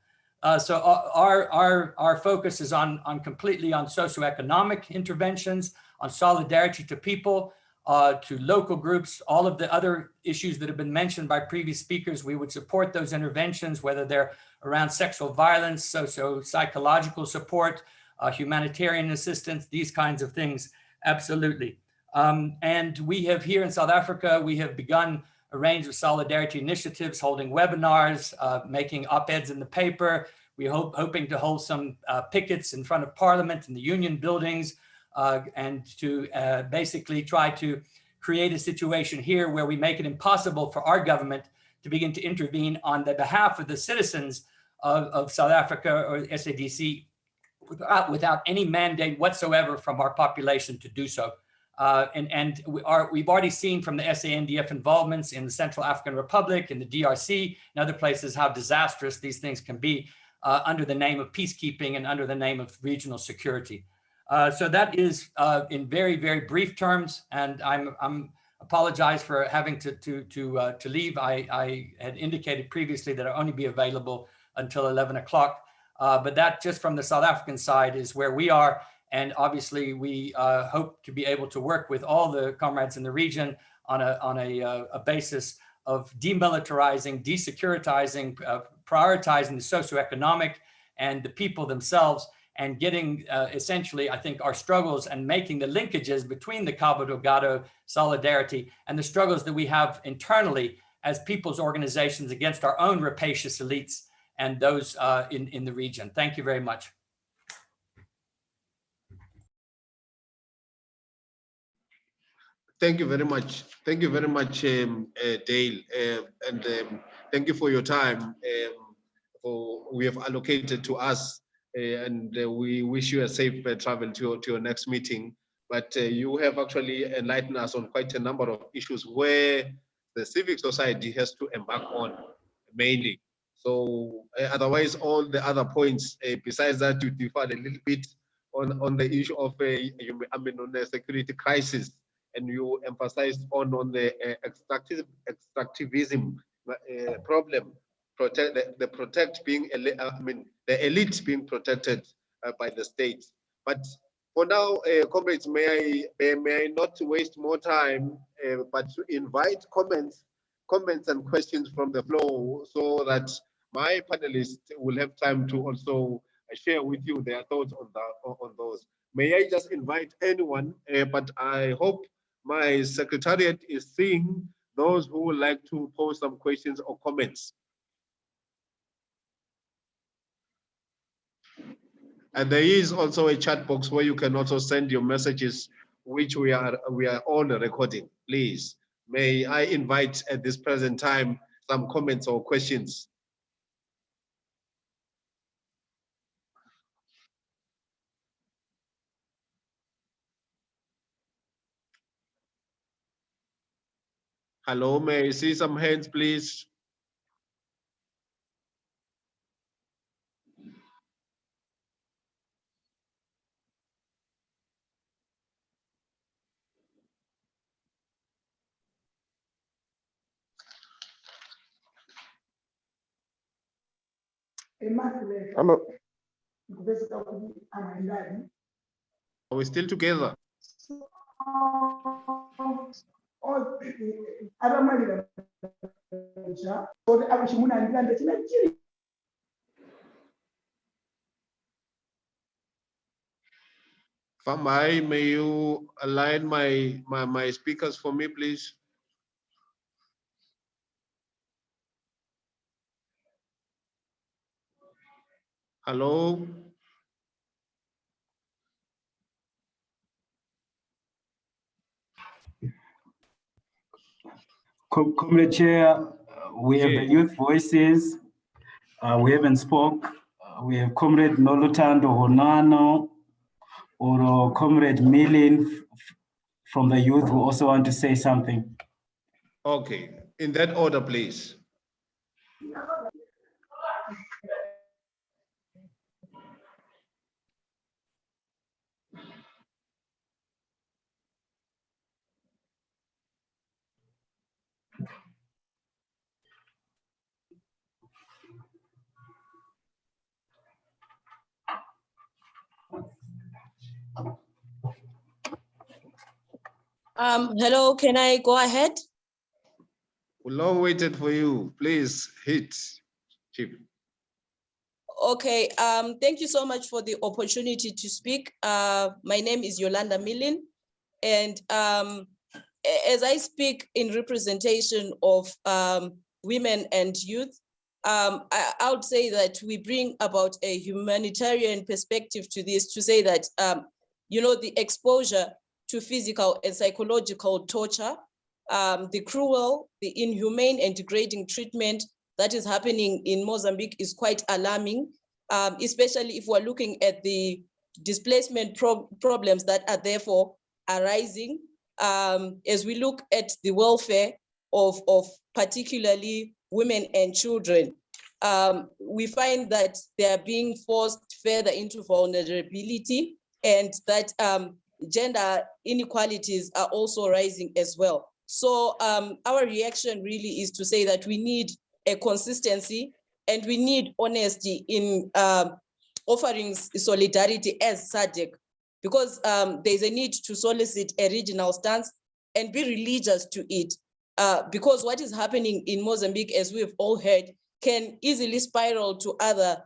So our focus is completely on socioeconomic interventions, on solidarity to people, to local groups, all of the other issues that have been mentioned by previous speakers. We would support those interventions, whether they're around sexual violence, psychological support, humanitarian assistance, these kinds of things, absolutely. And we have here in South Africa, we have begun a range of solidarity initiatives, holding webinars, making op-eds in the paper. We're hoping to hold some pickets in front of Parliament and the union buildings, and to basically try to create a situation here where we make it impossible for our government to begin to intervene on the behalf of the citizens of South Africa or SADC without any mandate whatsoever from our population to do so. And we've already seen from the SANDF involvements in the Central African Republic, in the DRC, and other places how disastrous these things can be. under the name of peacekeeping and under the name of regional security. So that is in very, very brief terms, and I'm apologize for having to leave. I had indicated previously that I'll only be available until 11 o'clock, but that just from the South African side is where we are. And obviously we hope to be able to work with all the comrades in the region on a basis of demilitarizing, desecuritizing, prioritizing the socioeconomic and the people themselves, and getting essentially, I think, our struggles and making the linkages between the Cabo Delgado solidarity and the struggles that we have internally as people's organizations against our own rapacious elites and those in the region. Thank you very much. Thank you very much. Thank you very much, Dale, and thank you for your time we have allocated to us, and we wish you a safe travel to your next meeting. But you have actually enlightened us on quite a number of issues where the civic society has to embark on mainly. So otherwise, all the other points, besides that, you differed a little bit on the issue of on the security crisis, and you emphasized on the extractivism problem, the elite being protected by the state. But for now, comrades, may I not waste more time, but to invite comments and questions from the floor, so that my panelists will have time to also share with you their thoughts on those. May I just invite anyone, but I hope my secretariat is seeing those who would like to pose some questions or comments. And there is also a chat box where you can also send your messages, which we are on recording. Please, may I invite at this present time some comments or questions? Hello, may I see some hands, please? Hello. Are we still together? Famai, may you align my speakers for me, please? Hello? Comrade Chair, we have the youth voices. We haven't spoke. We have Comrade Nolutando Honano or Comrade Milin from the youth who also want to say something. Okay, in that order, please. Hello, can I go ahead? We long waited for you. Please hit, Chief. Okay, thank you so much for the opportunity to speak. My name is Yolanda Milin, and as I speak in representation of women and youth, I would say that we bring about a humanitarian perspective to this, to say that, the exposure to physical and psychological torture, the cruel, the inhumane and degrading treatment that is happening in Mozambique is quite alarming, especially if we're looking at the displacement problems that are therefore arising as we look at the welfare of particularly women and children. we find that they are being forced further into vulnerability, and that gender inequalities are also rising as well. So our reaction really is to say that we need a consistency and we need honesty in offering solidarity as SADC, because there's a need to solicit a regional stance and be religious to it. Because what is happening in Mozambique, as we've all heard, can easily spiral to other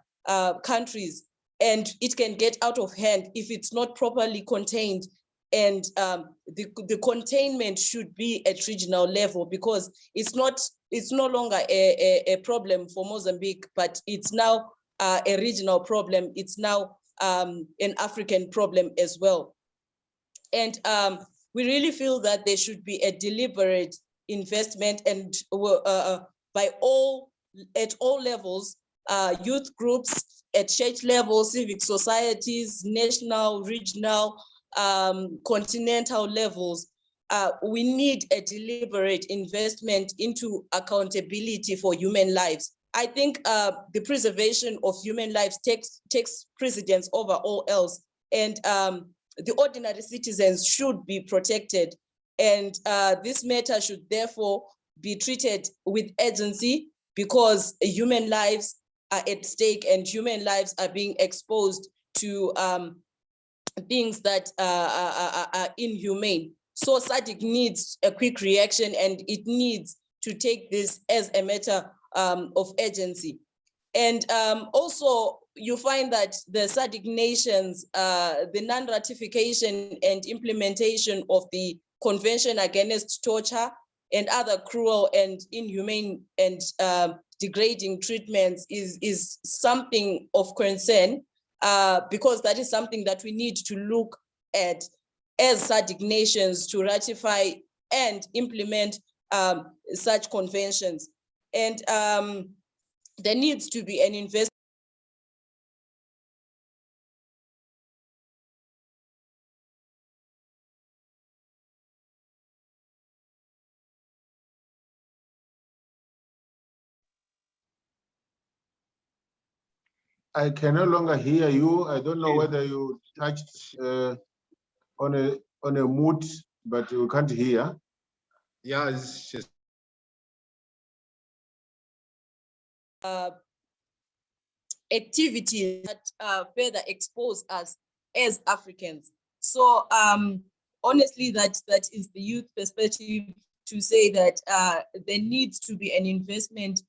countries, and it can get out of hand if it's not properly contained. And the containment should be at regional level, because it's no longer a problem for Mozambique, but it's now a regional problem. It's now an African problem as well. And we really feel that there should be a deliberate investment, and at all levels, youth groups at church level, civic societies, national, regional, continental levels. We need a deliberate investment into accountability for human lives. I think the preservation of human lives takes precedence over all else, and the ordinary citizens should be protected. And this matter should therefore be treated with urgency, because human lives are at stake and human lives are being exposed to things that are inhumane. So SADC needs a quick reaction, and it needs to take this as a matter of urgency. And also, you find that the SADC nations, the non-ratification and implementation of the Convention Against Torture and other cruel and inhumane and degrading treatments is something of concern, because that is something that we need to look at as SADC nations to ratify and implement such conventions. And there needs to be an investment. I can no longer hear you. I don't know whether you touched on a mute, but you can't hear. Yeah, it's just activities that further expose us as Africans. So honestly, that is the youth perspective, to say that there needs to be an investment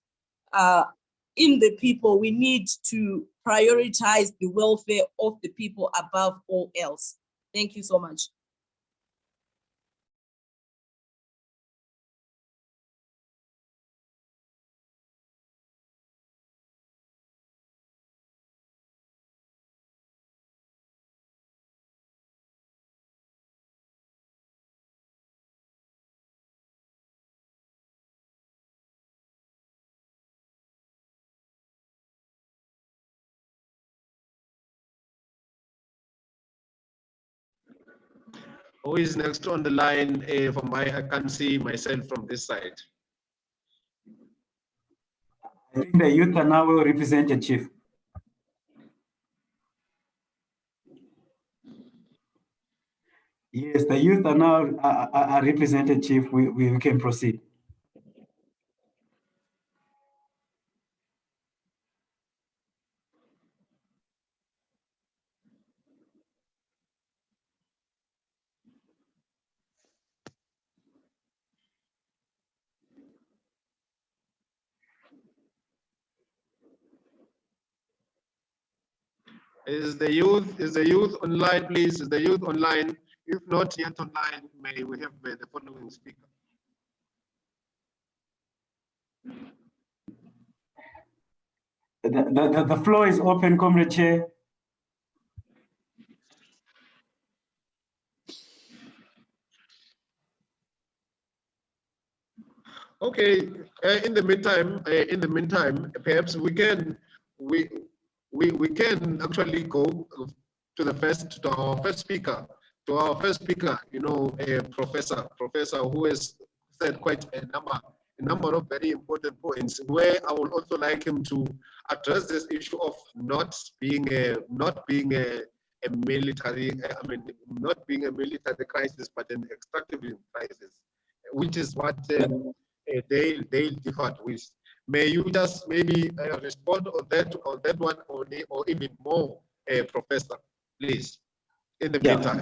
in the people. We need to prioritize the welfare of the people above all else. Thank you so much. who is next on the line? I can't see myself from this side. I think the youth are now represented, Chief. Yes, the youth are now are represented, Chief. We can proceed. Is the youth online, please? Is the youth online? If not yet online, may we have the following speaker. The floor is open, Comrade Chair. Okay. In the meantime, perhaps we can actually go to our first speaker. You know, a professor who has said quite a number a number of very important points where I would also like him to address this issue of not being a military, not being a military crisis, but an extractivism crisis, which is what they differed with. May you just maybe respond on that one, or even more, Professor, please, in the meantime.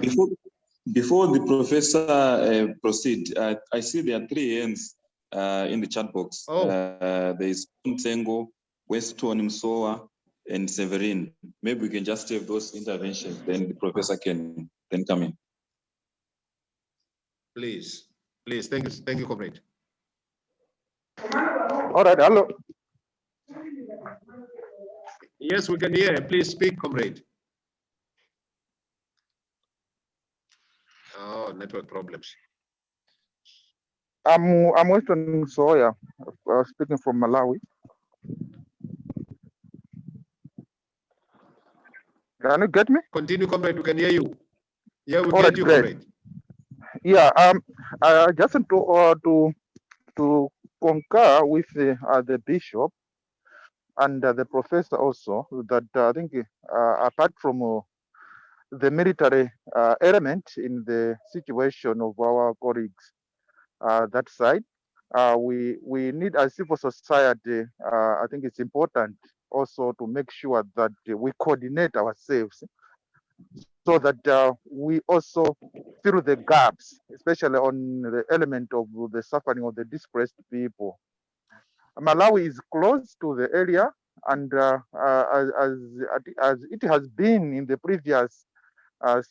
Before the professor proceed, I see there are 3 hands in the chat box. Oh. There is Ntengo, Weston Msoa, and Severin. Maybe we can just have those interventions, then the professor can then come in. Please, thank you, comrade. All right, hello. Yes, we can hear. Please speak, comrade. Oh, network problems. I'm Weston Sawyer, speaking from Malawi. Can you get me? Continue, comrade. We can hear you. Yeah, we All get right, you, great. comrade. Yeah, I just want to concur with the bishop and the professor also that I think apart from the military element in the situation of our colleagues that side, we need as civil society. I think it's important also to make sure that we coordinate ourselves so that we also fill the gaps, especially on the element of the suffering of the displaced people. Malawi is close to the area, and as it has been in the previous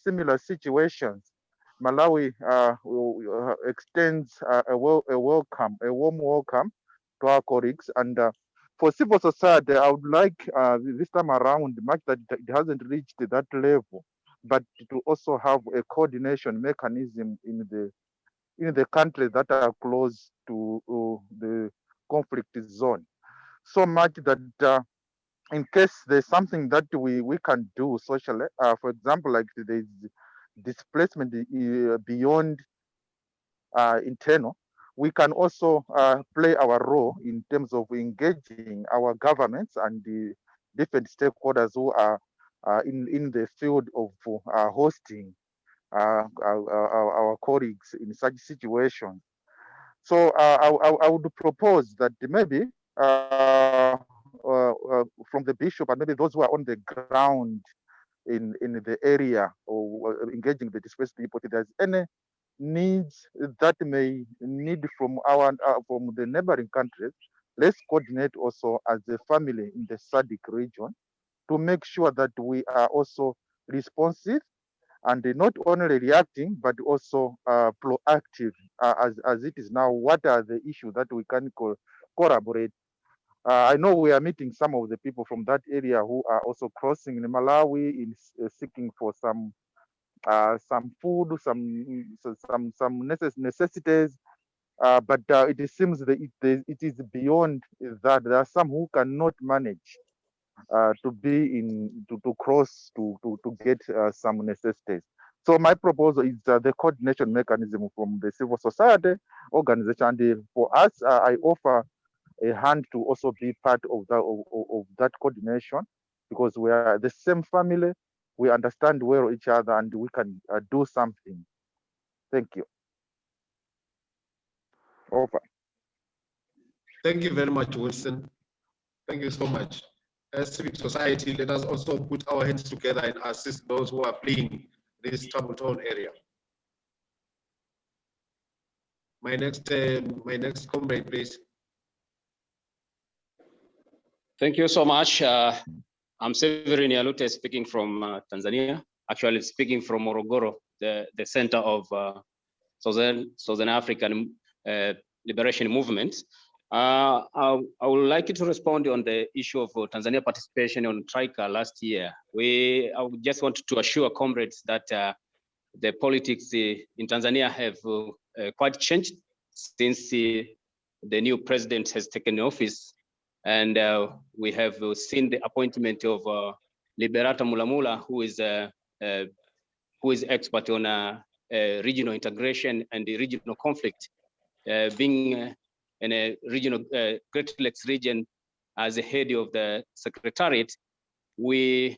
similar situations, Malawi extends a warm welcome to our colleagues. And for civil society, I would like this time around, much that it hasn't reached that level, but to also have a coordination mechanism in the countries that are close to the conflict zone. So much that in case there's something that we can do socially, for example, like there's displacement beyond internal, we can also play our role in terms of engaging our governments and the different stakeholders who are in the field of hosting our colleagues in such situations. So I would propose that maybe from the bishop and maybe those who are on the ground in the area or engaging the displaced people, if there's any needs that may need from from the neighboring countries, let's coordinate also as a family in the SADC region to make sure that we are also responsive and not only reacting but also proactive as it is now. What are the issues that we can collaborate? I know we are meeting some of the people from that area who are also crossing in Malawi in seeking for some food, some necessities, but it seems that it is beyond that. There are some who cannot manage to cross to get some necessities. So my proposal is the coordination mechanism from the civil society organization, and for us, I offer a hand to also be part of that coordination, because we are the same family, we understand well each other, and we can do something. Thank you. Over. Thank you very much, Wilson. Thank you so much. As civic society, let us also put our hands together and assist those who are fleeing this trouble-torn area. My next comrade, please. Thank you so much. I'm Severin Yalute, speaking from Tanzania, actually speaking from Morogoro, the center of Southern African liberation movement. I would like you to respond on the issue of Tanzania participation on TRICA last year. I just want to assure comrades that the politics in Tanzania have quite changed since the new president has taken office. And we have seen the appointment of Liberata Mulamula, who is expert on regional integration and the regional conflict, being in a regional Great Lakes region as the head of the secretariat, we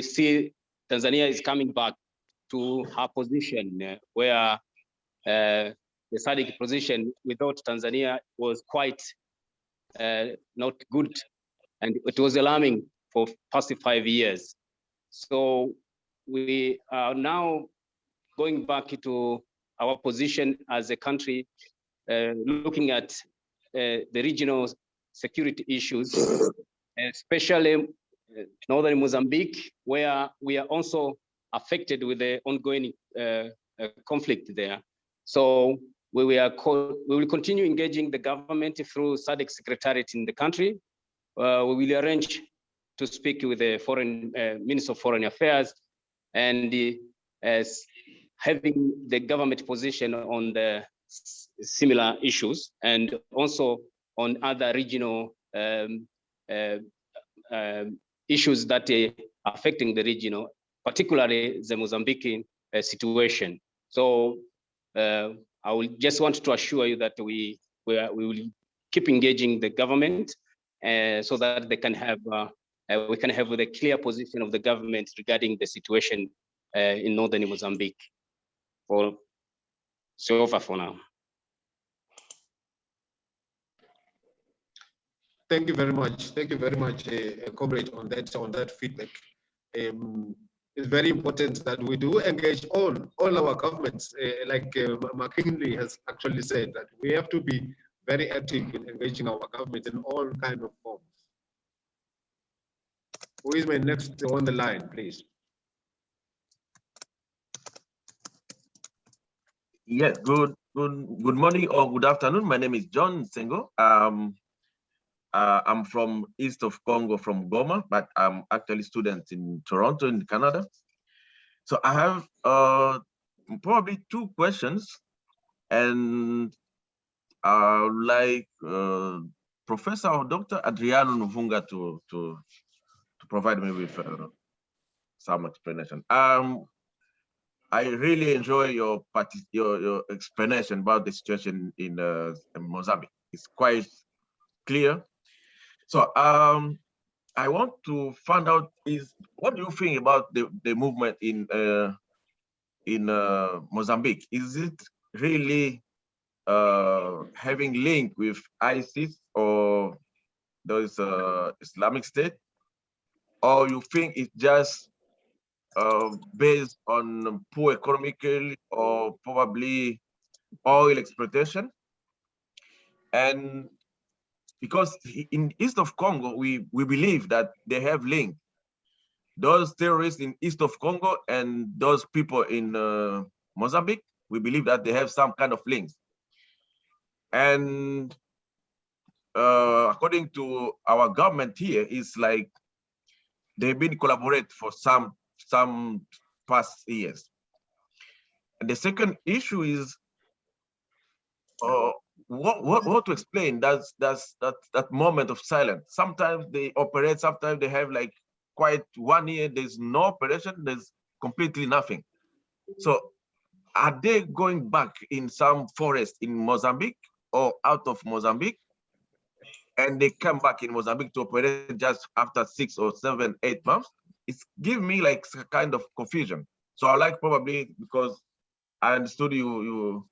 see Tanzania is coming back to her position where the SADC position without Tanzania was quite not good, and it was alarming for past 5 years. So we are now going back to our position as a country, looking at the regional security issues, especially northern Mozambique, where we are also affected with the ongoing conflict there. So we will continue engaging the government through SADC Secretariat in the country. We will arrange to speak with the foreign Minister of Foreign Affairs, and as having the government position on the similar issues and also on other regional issues that are affecting the region, particularly the Mozambican situation. So I will just want to assure you that we will keep engaging the government so that they can have we can have the clear position of the government regarding the situation in northern Mozambique. So far for now. Thank you very much. Thank you very much, Comrade, on that feedback. It's very important that we do engage all our governments, like McKinley has actually said, that we have to be very active in engaging our government in all kinds of forms. Who is my next on the line, please? Yes, good morning or good afternoon. My name is John Sengo. I'm from east of Congo, from Goma, but I'm actually a student in Toronto, in Canada. So I have probably 2 questions, and I would like Professor or Dr. Adriano Nvunga to provide me with some explanation. I really enjoy your explanation about the situation in Mozambique. It's quite clear. So I want to find out what do you think about the movement in Mozambique? Is it really having link with ISIS or those Islamic State, or you think it's just based on poor economical or probably oil exploitation? And because in east of Congo, we believe that they have link. Those terrorists in east of Congo and those people in Mozambique, we believe that they have some kind of links. And according to our government here, it's like they've been collaborate for some past years. And the second issue is what to explain that moment of silence. Sometimes they operate, sometimes they have like quite 1 year, there's no operation, there's completely nothing. So are they going back in some forest in Mozambique or out of Mozambique, and they come back in Mozambique to operate just after 6 or 7, 8 months? It's give me like a kind of confusion. So I like, probably because I understood you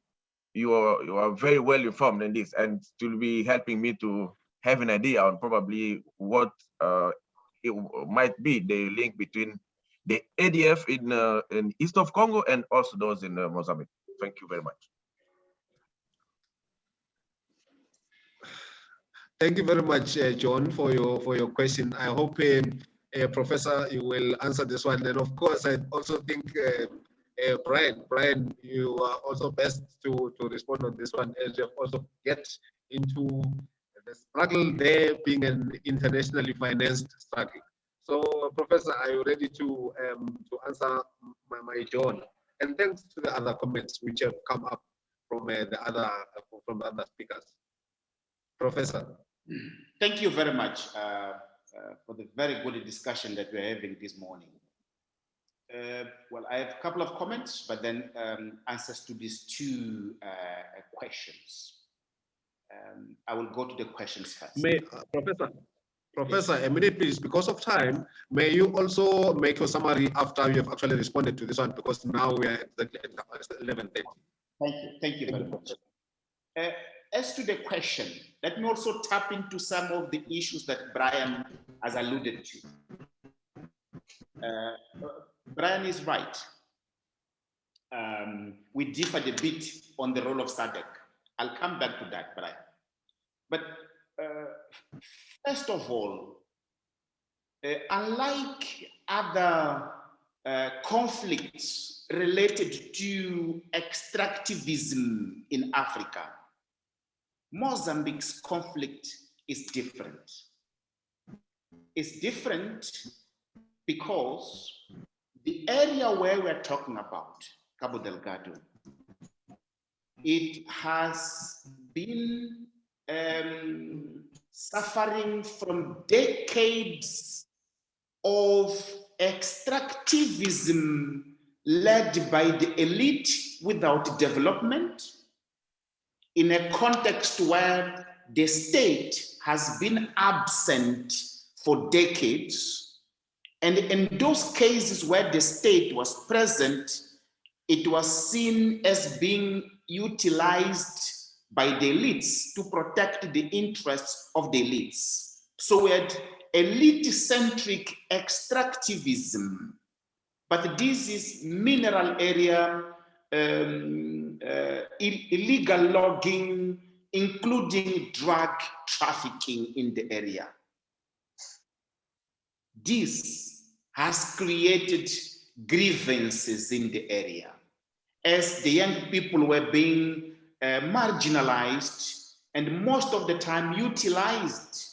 are very well informed in this, and to be helping me to have an idea on probably what it might be the link between the ADF in east of Congo and also those in Mozambique. Thank you very much. Thank you very much, John, for your question. I hope, Professor, you will answer this one. And of course, I also think, Brian, you are also best to respond on this one, as you have also get into the struggle there being an internationally financed struggle. So, Professor, are you ready to answer my John? And thanks to the other comments which have come up from the other speakers. Professor. Thank you very much for the very good discussion that we're having this morning. Well, I have a couple of comments, but then answers to these 2 questions. I will go to the questions first. Professor, a minute please, because of time, may you also make your summary after you have actually responded to this one, because now we are at 11:30. Thank you very much. As to the question, let me also tap into some of the issues that Brian has alluded to. Brian is right. We differed a bit on the role of SADC. I'll come back to that, Brian. But first of all, unlike other conflicts related to extractivism in Africa, Mozambique's conflict is different. It's different because the area where we're talking about, Cabo Delgado, it has been suffering from decades of extractivism led by the elite without development, in a context where the state has been absent for decades. And in those cases where the state was present, it was seen as being utilized by the elites to protect the interests of the elites. So we had elite-centric extractivism, but this is mineral area, illegal logging, including drug trafficking in the area. This has created grievances in the area as the young people were being marginalized and most of the time utilized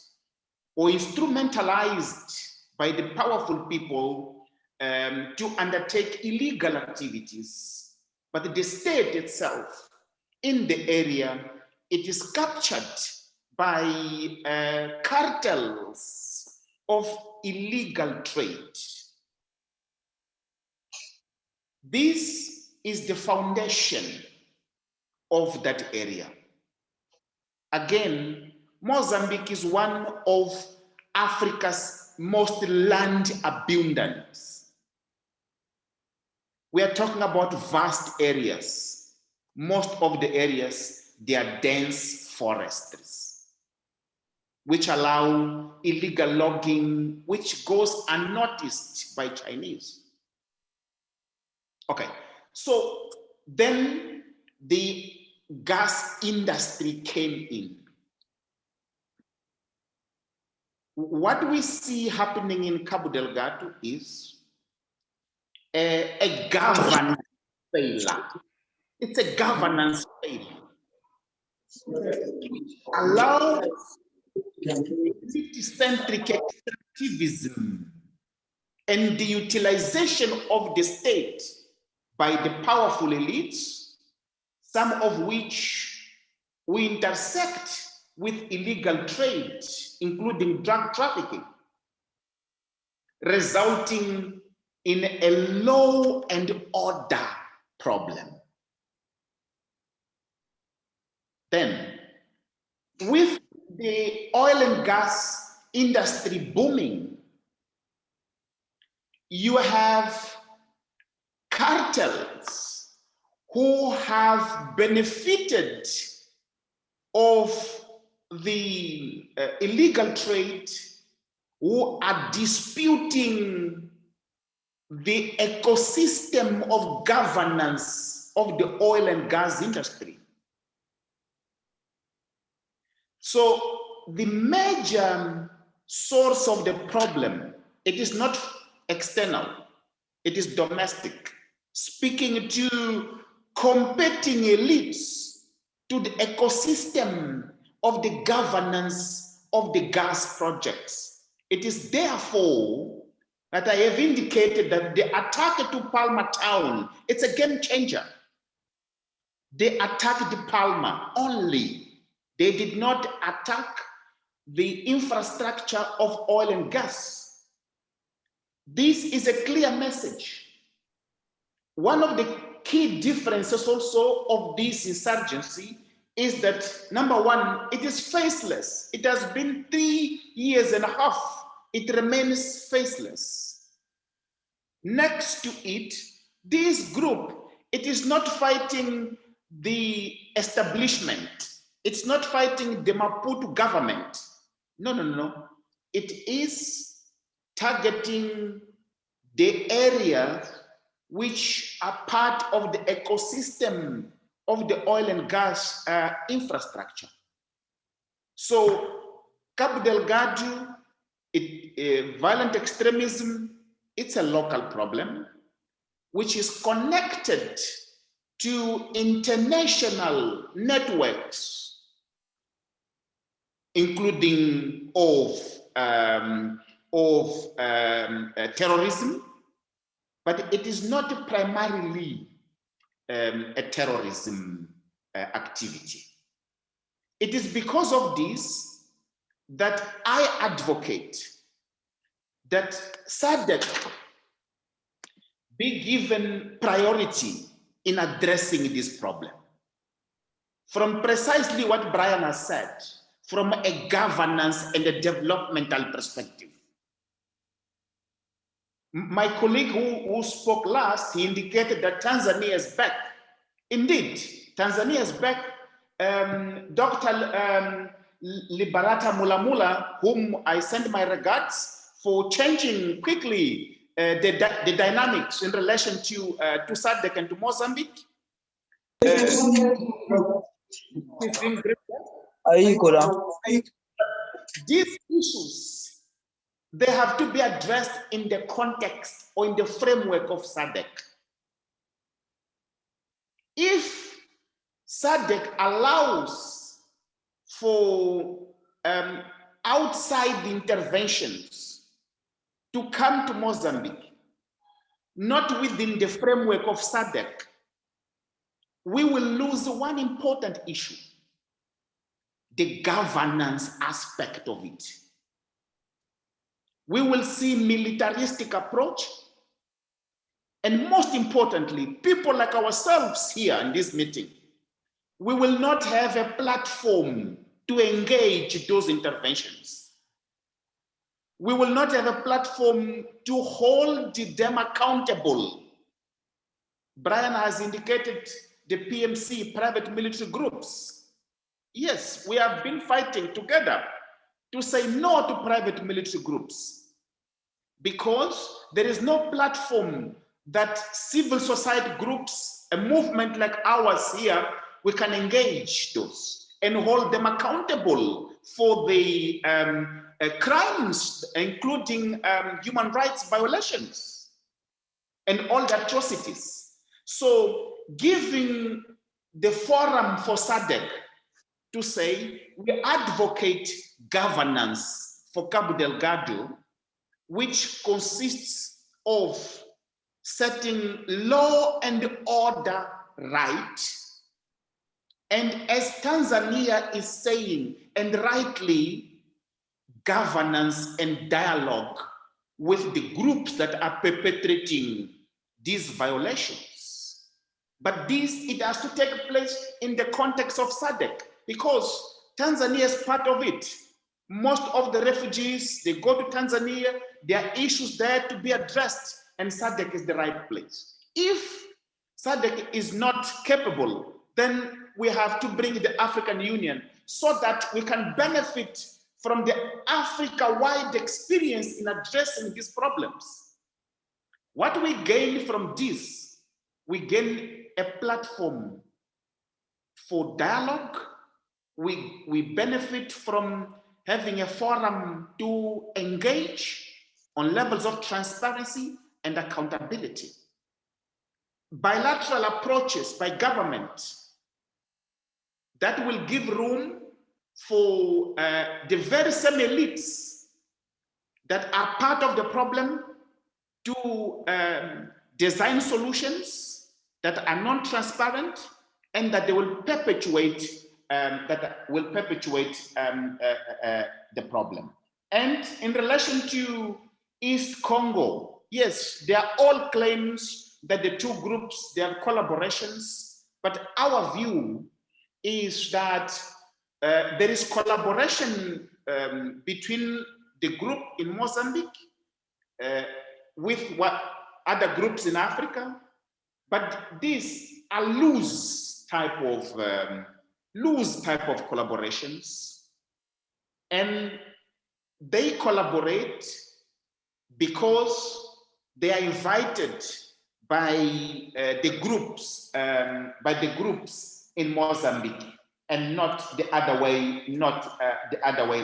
or instrumentalized by the powerful people to undertake illegal activities. But the state itself in the area, it is captured by cartels of illegal trade. This is the foundation of that area. Again, Mozambique is one of Africa's most land abundance. We are talking about vast areas. Most of the areas, they are dense forests, which allow illegal logging, which goes unnoticed by Chinese. Okay, so then the gas industry came in. What we see happening in Cabo Delgado is a governance failure. It's a governance failure. It allows elite-centric extractivism and the utilization of the state by the powerful elites, some of which we intersect with illegal trade, including drug trafficking, resulting in a law and order problem. Then, with the oil and gas industry booming, you have cartels who have benefited of the illegal trade, who are disputing the ecosystem of governance of the oil and gas industry. So the major source of the problem, it is not external, it is domestic, speaking to competing elites to the ecosystem of the governance of the gas projects. It is therefore that I have indicated that the attack to Palma town, it's a game changer. They attacked Palma only. They did not attack the infrastructure of oil and gas. This is a clear message. One of the key differences also of this insurgency is that, number one, it is faceless. It has been 3.5 years. It remains faceless. Next to it, this group, it is not fighting the establishment. It's not fighting the Maputo government. No. It is targeting the area which are part of the ecosystem of the oil and gas infrastructure. So Cabo Delgado, violent extremism, it's a local problem which is connected to international networks, including of terrorism, but it is not primarily a terrorism activity. It is because of this that I advocate that SADC be given priority in addressing this problem. From precisely what Brian has said, from a governance and a developmental perspective. My colleague who spoke last, he indicated that Tanzania is back. Indeed, Tanzania is back. Dr. Liberata Mulamula, whom I send my regards for changing quickly the dynamics in relation to SADC and to Mozambique. These issues, they have to be addressed in the context or in the framework of SADC. If SADC allows for outside interventions to come to Mozambique, not within the framework of SADC, we will lose one important issue: the governance aspect of it. We will see militaristic approach, and most importantly, people like ourselves here in this meeting, we will not have a platform to engage those interventions. We will not have a platform to hold them accountable. Brian has indicated the PMC, private military groups. Yes, we have been fighting together to say no to private military groups, because there is no platform that civil society groups, a movement like ours here, we can engage those and hold them accountable for the crimes, including human rights violations and all the atrocities. So giving the forum for SADC to say we advocate governance for Cabo Delgado, which consists of setting law and order right. And as Tanzania is saying, and rightly, governance and dialogue with the groups that are perpetrating these violations. But this, it has to take place in the context of SADC, because Tanzania is part of it. Most of the refugees, they go to Tanzania, there are issues there to be addressed, and SADC is the right place. If SADC is not capable, then we have to bring the African Union so that we can benefit from the Africa-wide experience in addressing these problems. What we gain from this, we gain a platform for dialogue. We benefit from having a forum to engage on levels of transparency and accountability. Bilateral approaches by government that will give room for the very same elites that are part of the problem to design solutions that are non-transparent and that they will perpetuate the problem. And in relation to East Congo, yes, there are all claims that the two groups, they are collaborations, but our view is that there is collaboration between the group in Mozambique with what other groups in Africa, but these are loose type of collaborations, and they collaborate because they are invited by the groups in Mozambique, and not the other way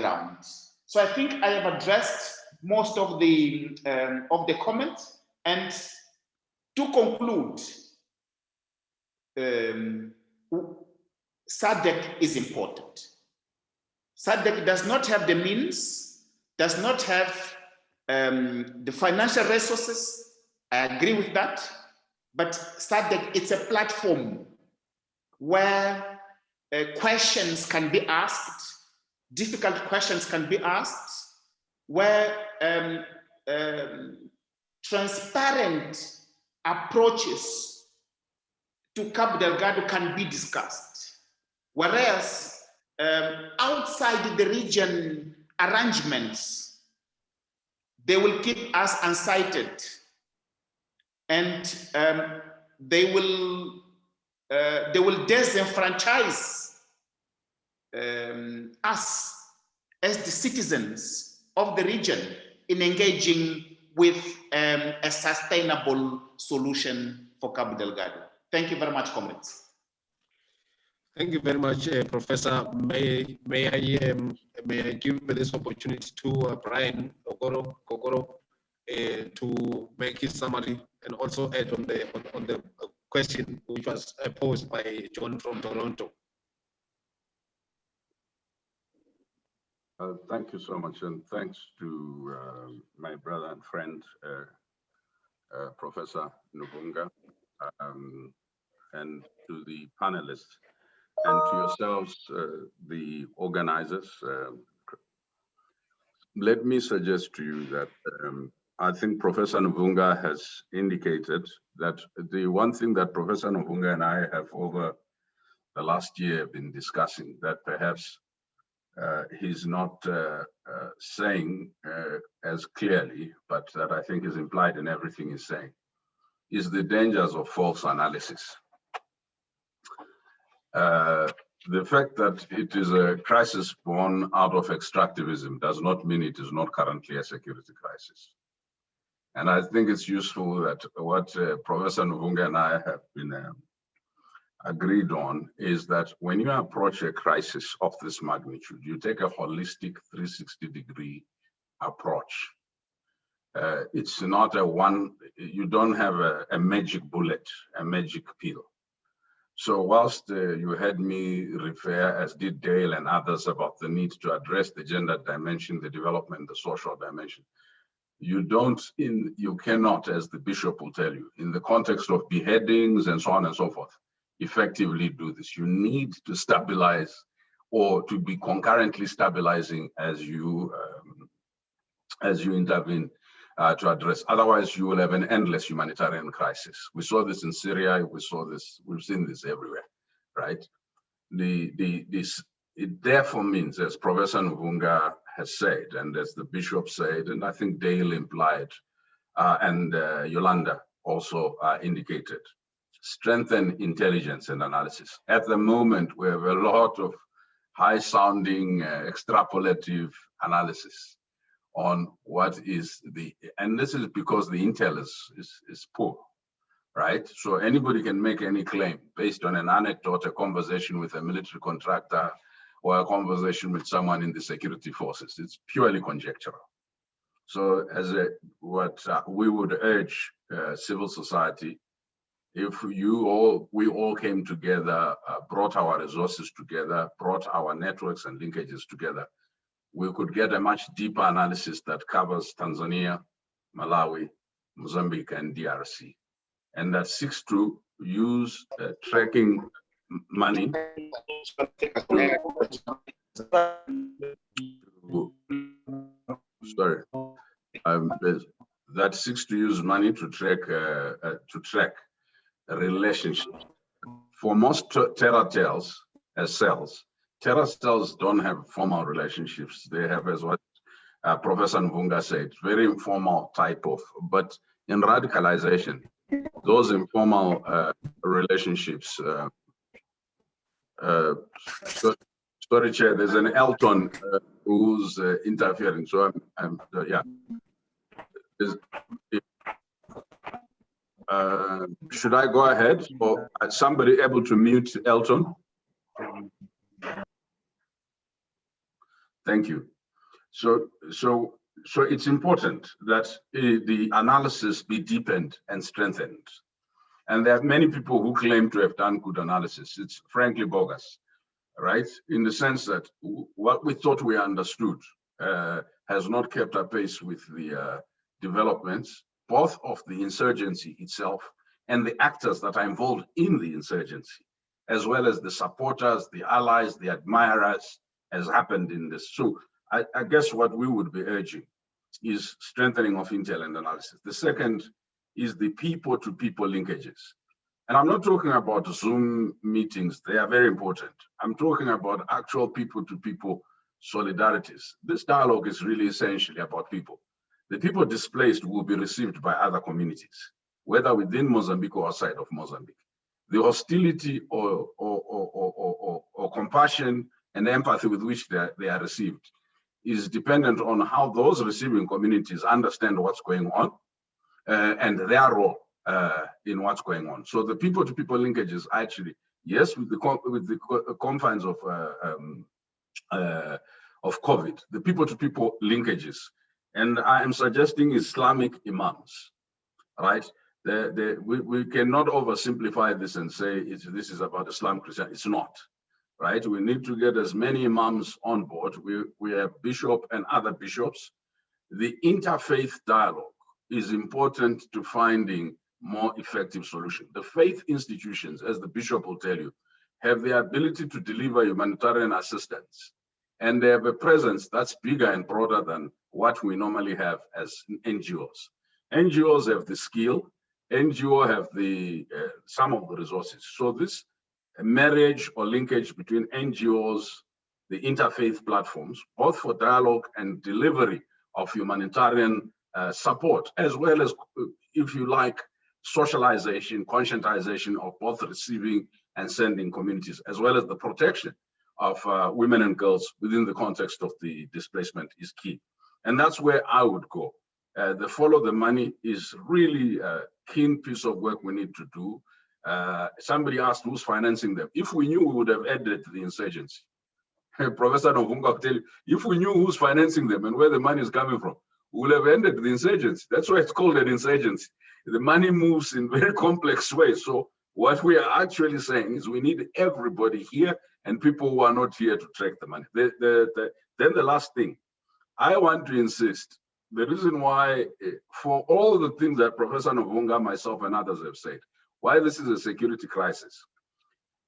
around. So I think I have addressed most of the comments. And to conclude, SADC is important. SADC does not have the means, does not have the financial resources. I agree with that. But SADC, it's a platform where questions can be asked, difficult questions can be asked, where transparent approaches to Cabo Delgado can be discussed. Whereas outside the region arrangements, they will keep us unsighted, and they will disenfranchise us as the citizens of the region in engaging with a sustainable solution for Cabo Delgado. Thank you very much, comrades. Thank you very much, Professor. May I give this opportunity to Brian Kokoro to make his summary and also add on the question which was posed by John from Toronto. Thank you so much, and thanks to my brother and friend, Professor Nuvunga, and to the panelists, and to yourselves, the organizers. Let me suggest to you that I think Professor Nuvunga has indicated that the one thing that Professor Nuvunga and I have over the last year been discussing, that perhaps he's not saying as clearly, but that I think is implied in everything he's saying, is the dangers of false analysis. The fact that it is a crisis born out of extractivism does not mean it is not currently a security crisis. And I think it's useful that what Professor Nuvunga and I have been agreed on is that when you approach a crisis of this magnitude, you take a holistic 360-degree approach. It's not a one, you don't have a magic bullet, a magic pill. So whilst you had me refer, as did Dale and others, about the need to address the gender dimension, the development, the social dimension, you cannot, as the bishop will tell you, in the context of beheadings and so on and so forth, effectively do this. You need to stabilize, or to be concurrently stabilizing as you intervene to address. Otherwise, you will have an endless humanitarian crisis. We saw this in Syria. We've seen this everywhere, right? It therefore means, as Professor Nuvunga has said, and as the bishop said, and I think Dale implied, and Yolanda also indicated, strengthen intelligence and analysis. At the moment, we have a lot of high-sounding, extrapolative analysis on what is and this is because the intel is poor, right? So anybody can make any claim based on an anecdote, a conversation with a military contractor, or a conversation with someone in the security forces. It's purely conjectural. So what we would urge civil society, if we all came together, brought our resources together, brought our networks and linkages together, we could get a much deeper analysis that covers Tanzania, Malawi, Mozambique, and DRC. And that seeks to use tracking money that seeks to use money to track relationships. For most terror tales, as cells. Terror cells don't have formal relationships. They have, as what Professor Mvunga said, very informal type of, but in radicalization, those informal relationships, sorry, Chair, there's an Elton who's interfering, so yeah. Should I go ahead, or is somebody able to mute Elton? Thank you. So it's important that the analysis be deepened and strengthened. And there are many people who claim to have done good analysis. It's frankly bogus, right? In the sense that what we thought we understood has not kept up pace with the developments, both of the insurgency itself and the actors that are involved in the insurgency, as well as the supporters, the allies, the admirers, as happened in this. So I guess what we would be urging is strengthening of intel and analysis. The second is the people-to-people linkages. And I'm not talking about Zoom meetings, they are very important. I'm talking about actual people-to-people solidarities. This dialogue is really essentially about people. The people displaced will be received by other communities, whether within Mozambique or outside of Mozambique. The hostility or compassion and empathy with which they are received is dependent on how those receiving communities understand what's going on and their role in what's going on. So the people-to-people linkages actually, yes, with the confines of COVID, the people-to-people linkages, and I am suggesting Islamic imams, right? We cannot oversimplify this and say this is about Islam, Christian. It's not. Right? We need to get as many imams on board. We have bishop and other bishops. The interfaith dialogue is important to finding more effective solutions. The faith institutions, as the bishop will tell you, have the ability to deliver humanitarian assistance. And they have a presence that's bigger and broader than what we normally have as NGOs. NGOs have the skill, NGO have the some of the resources. So this marriage or linkage between NGOs, the interfaith platforms, both for dialogue and delivery of humanitarian support, as well as, if you like, socialization, conscientization of both receiving and sending communities, as well as the protection of women and girls within the context of the displacement is key. And that's where I would go. The follow the money is really a keen piece of work we need to do. Somebody asked who's financing them. If we knew, we would have ended the insurgency. Professor Novunga will tell you, if we knew who's financing them and where the money is coming from, we would have ended the insurgency. That's why it's called an insurgency. The money moves in very complex ways. So what we are actually saying is we need everybody here and people who are not here to track the money. Then the last thing, I want to insist, the reason why, for all the things that Professor Novunga, myself, and others have said, why this is a security crisis,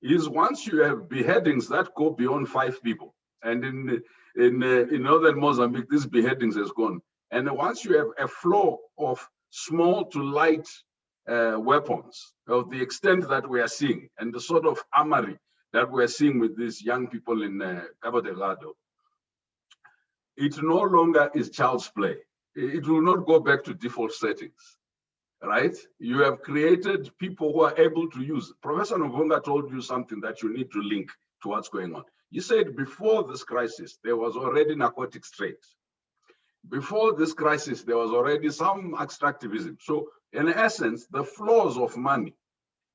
is once you have beheadings that go beyond 5 people, and in northern Mozambique, these beheadings has gone, and once you have a flow of small to light weapons of the extent that we are seeing, and the sort of armory that we're seeing with these young people in Cabo Delgado, it no longer is child's play. It will not go back to default settings. Right? You have created people who are able to use. Professor Novunga told you something that you need to link to what's going on. He said before this crisis, there was already narcotics trade. Before this crisis, there was already some extractivism. So in essence, the flows of money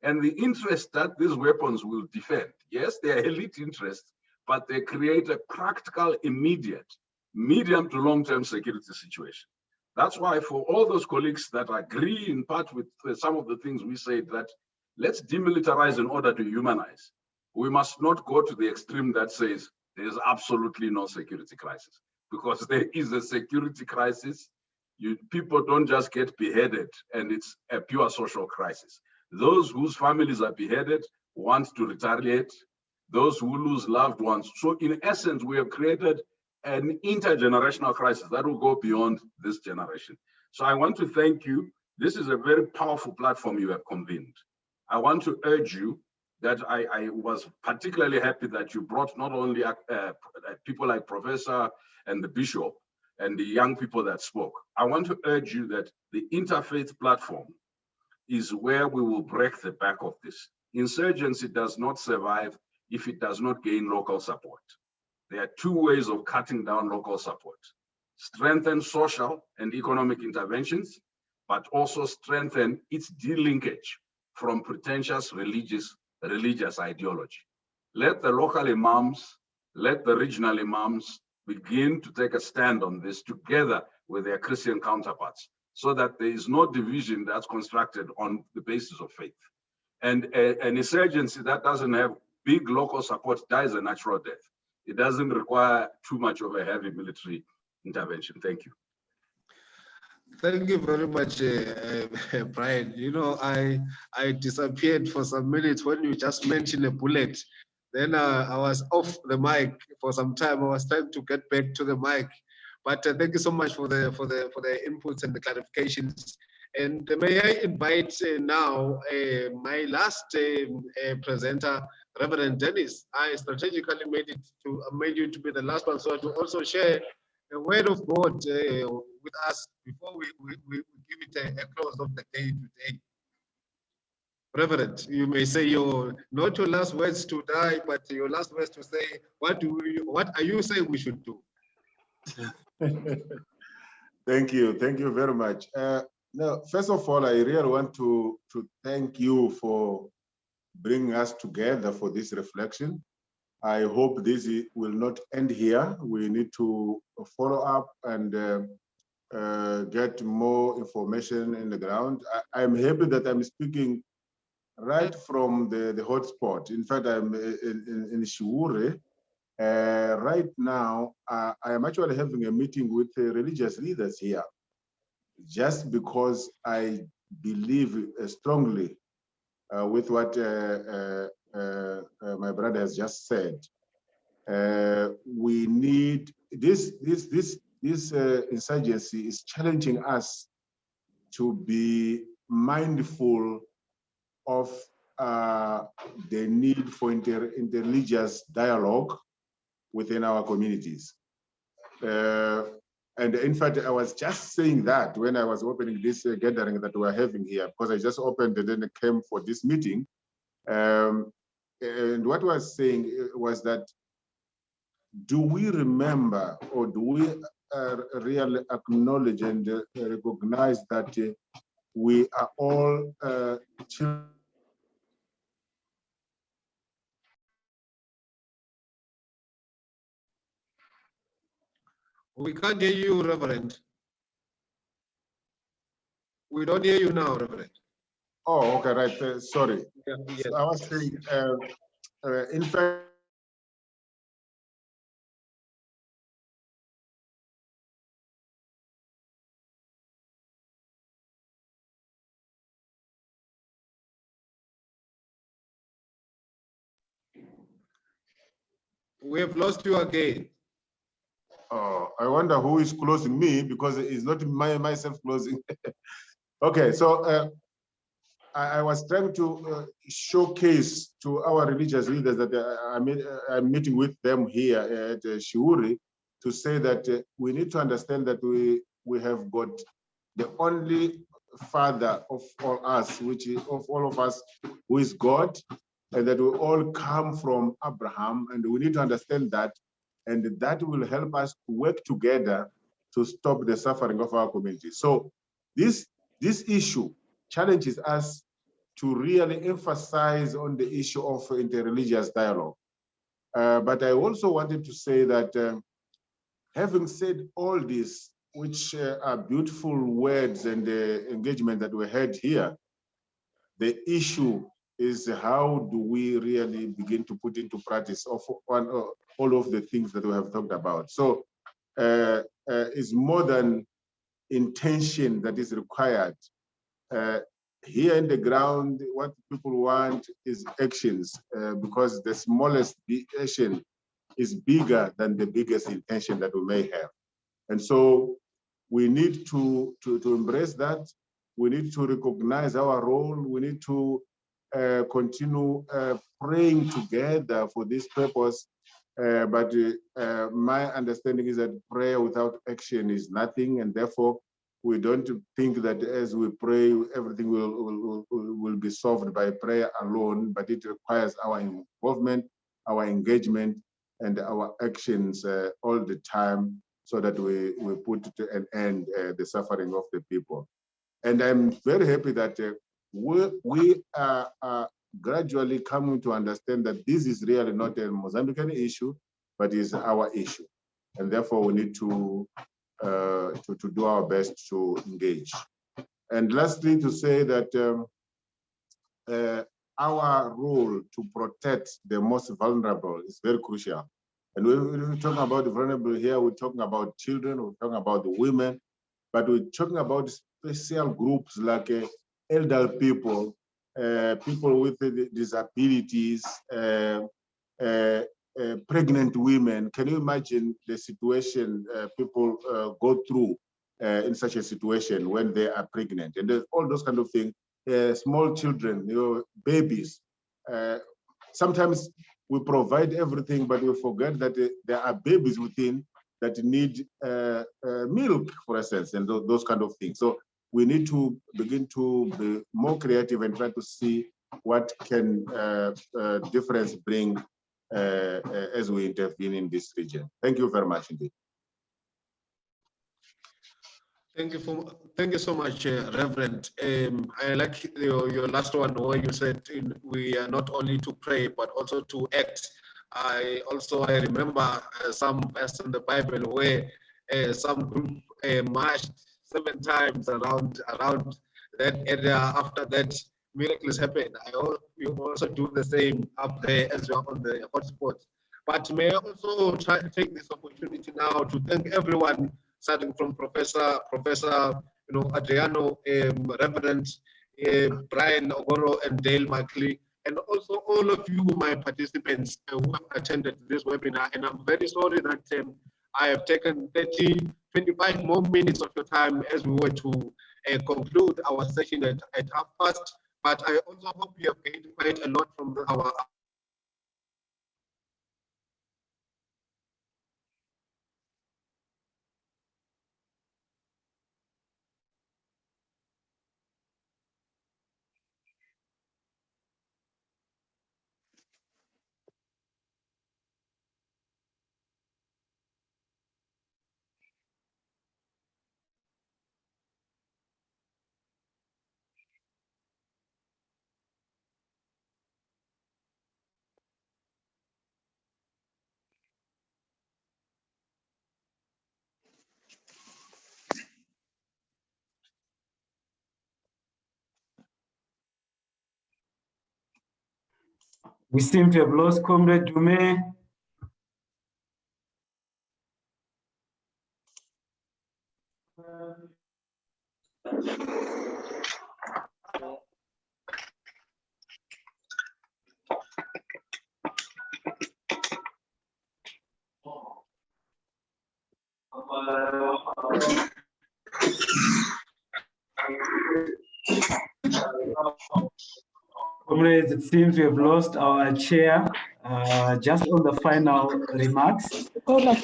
and the interest that these weapons will defend, yes, they are elite interests, but they create a practical, immediate, medium to long-term security situation. That's why for all those colleagues that agree in part with some of the things we said, that let's demilitarize in order to humanize, we must not go to the extreme that says there's absolutely no security crisis, because there is a security crisis. People don't just get beheaded and it's a pure social crisis. Those whose families are beheaded want to retaliate, those who lose loved ones. So in essence, we have created an intergenerational crisis that will go beyond this generation. So I want to thank you. This is a very powerful platform you have convened. I want to urge you that I was particularly happy that you brought not only people like Professor and the Bishop and the young people that spoke. I want to urge you that the interfaith platform is where we will break the back of this. Insurgency does not survive if it does not gain local support. There are two ways of cutting down local support. Strengthen social and economic interventions, but also strengthen its delinkage from pretentious religious ideology. Let the local imams, let the regional imams begin to take a stand on this together with their Christian counterparts, so that there is no division that's constructed on the basis of faith. And an insurgency that doesn't have big local support dies a natural death. It doesn't require too much of a heavy military intervention. Thank you. Thank you very much, Brian. You know, I disappeared for some minutes when you just mentioned a bullet. Then I was off the mic for some time. I was trying to get back to the mic. But thank you so much for the inputs and the clarifications. And may I invite now my last presenter, Reverend Dennis. I strategically made you to be the last one, so to also share a word of God with us before we give it a close of the day today. Reverend, you may say not your last words to die, but your last words to say, what are you saying we should do? Thank you very much. Now, first of all, I really want to thank you for bringing us together for this reflection. I hope this will not end here. We need to follow up and get more information in the ground. I'm happy that I'm speaking right from the hotspot. In fact, I'm in Shiure. Right now, I am actually having a meeting with religious leaders here, just because I believe strongly with what my brother has just said. We need this insurgency is challenging us to be mindful of the need for interreligious dialogue within our communities. And in fact, I was just saying that when I was opening this gathering that we're having here, because I just opened and then came for this meeting. And what I was saying was that, do we remember, or do we really acknowledge and recognize that we are all children? We can't hear you, Reverend. We don't hear you now, Reverend. Oh, okay, right. Sorry. Yeah, yes. So I was saying, in fact, we have lost you again. Oh, I wonder who is closing me, because it's not myself closing. Okay, so I was trying to showcase to our religious leaders that I'm meeting with them here at Shiuri, to say that we need to understand that we have got the only Father of all us, which is of all of us, who is God, and that we all come from Abraham, and we need to understand that, and that will help us to work together to stop the suffering of our community. So this issue challenges us to really emphasize on the issue of interreligious dialogue. But I also wanted to say that having said all this, which are beautiful words and engagement that we had here, the issue is how do we really begin to put into practice of all of the things that we have talked about. So it's more than intention that is required. Here in the ground, what people want is actions, because the smallest action is bigger than the biggest intention that we may have. And so we need to embrace that. We need to recognize our role. We need to continue praying together for this purpose. But my understanding is that prayer without action is nothing, and therefore we don't think that as we pray, everything will be solved by prayer alone, but it requires our involvement, our engagement, and our actions all the time, so that we put to an end the suffering of the people. And I'm very happy that we are gradually coming to understand that this is really not a Mozambican issue, but is our issue. And therefore we need to do our best to engage. And lastly, to say that our role to protect the most vulnerable is very crucial. And when we're talking about the vulnerable here, we're talking about children, we're talking about the women, but we're talking about special groups like elderly people, people with disabilities, pregnant women. Can you imagine the situation people go through in such a situation when they are pregnant? And all those kind of things. Small children, babies. Sometimes we provide everything, but we forget that there are babies within that need milk, for instance, and those kind of things. So we need to begin to be more creative and try to see what can difference bring as we intervene in this region. Thank you very much indeed. Thank you so much, Reverend. I like your last one where you said we are not only to pray but also to act. I remember some verse in the Bible where some group marched 7 times around that area. After that, miracles happened. I hope you also do the same up there as well on the hotspot. But may I also try to take this opportunity now to thank everyone, starting from Professor Adriano, Reverend Brian Ogoro, and Dale Mackley, and also all of you, my participants who have attended this webinar. And I'm very sorry that I have taken 25 more minutes of your time as we were to conclude our session at 1:30. But I also hope you have gained quite a lot from our We seem to have lost Comrade Dume. Comrades, it seems we have lost our chair. Just on the final remarks. Comrade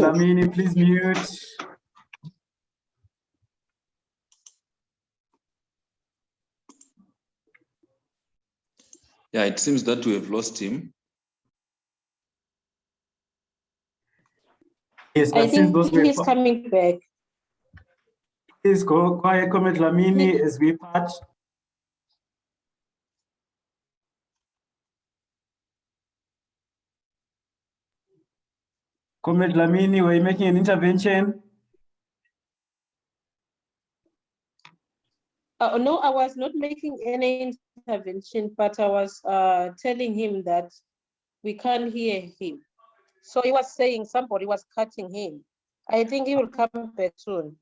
Lamini, please mute. Yeah, it seems that we have lost him. Yes, I think he's coming back. Please go quiet, Comrade Lamini, as we part. Comrade Lamini, were you making an intervention? No, I was not making any intervention, but I was telling him that we can't hear him. So he was saying somebody was cutting him. I think he will come back soon.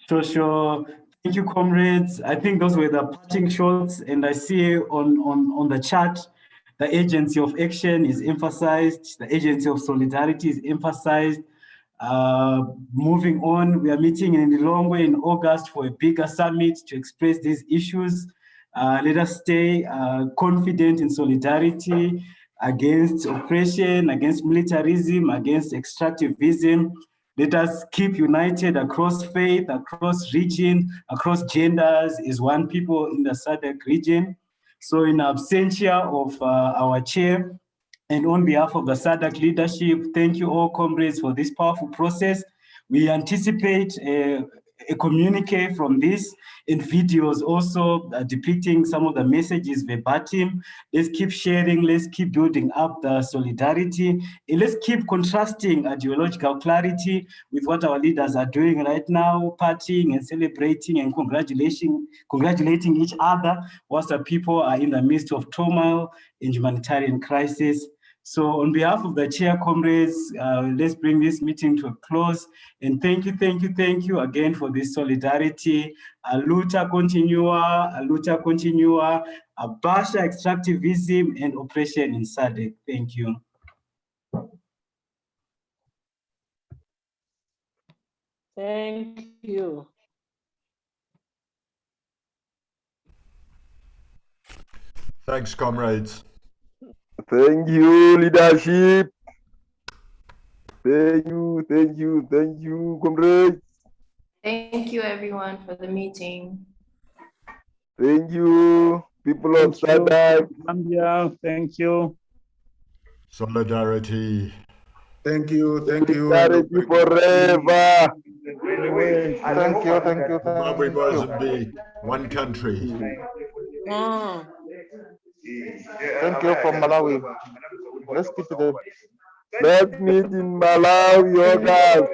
Sure. Thank you, comrades. I think those were the parting shots, and I see on the chat, the agency of action is emphasized, the agency of solidarity is emphasized. Moving on, we are meeting in Lilongwe in August for a bigger summit to express these issues. Let us stay confident in solidarity against oppression, against militarism, against extractivism. Let us keep united across faith, across region, across genders as one people in the SADC region. So in absentia of our chair, and on behalf of the SADC leadership, thank you all comrades for this powerful process. We anticipate a communique from this in videos also depicting some of the messages verbatim. Let's keep sharing, let's keep building up the solidarity, and let's keep contrasting ideological clarity with what our leaders are doing right now, partying and celebrating and congratulating each other whilst the people are in the midst of turmoil and humanitarian crisis. So on behalf of the chair, comrades, let's bring this meeting to a close. And thank you again for this solidarity. Luta continua, abasha extractivism and oppression in SADC. Thank you. Thank you. Thanks, comrades. Thank you, leadership. Thank you, comrades. Thank you, everyone, for the meeting. Thank you, people of SADC. Zambia, thank you. Solidarity. Thank you. Solidarity forever. Thank you. Zimbabwe, Mozambique, one country. Thank you from Malawi. Let's keep it there. Let's meet in Malawi, August.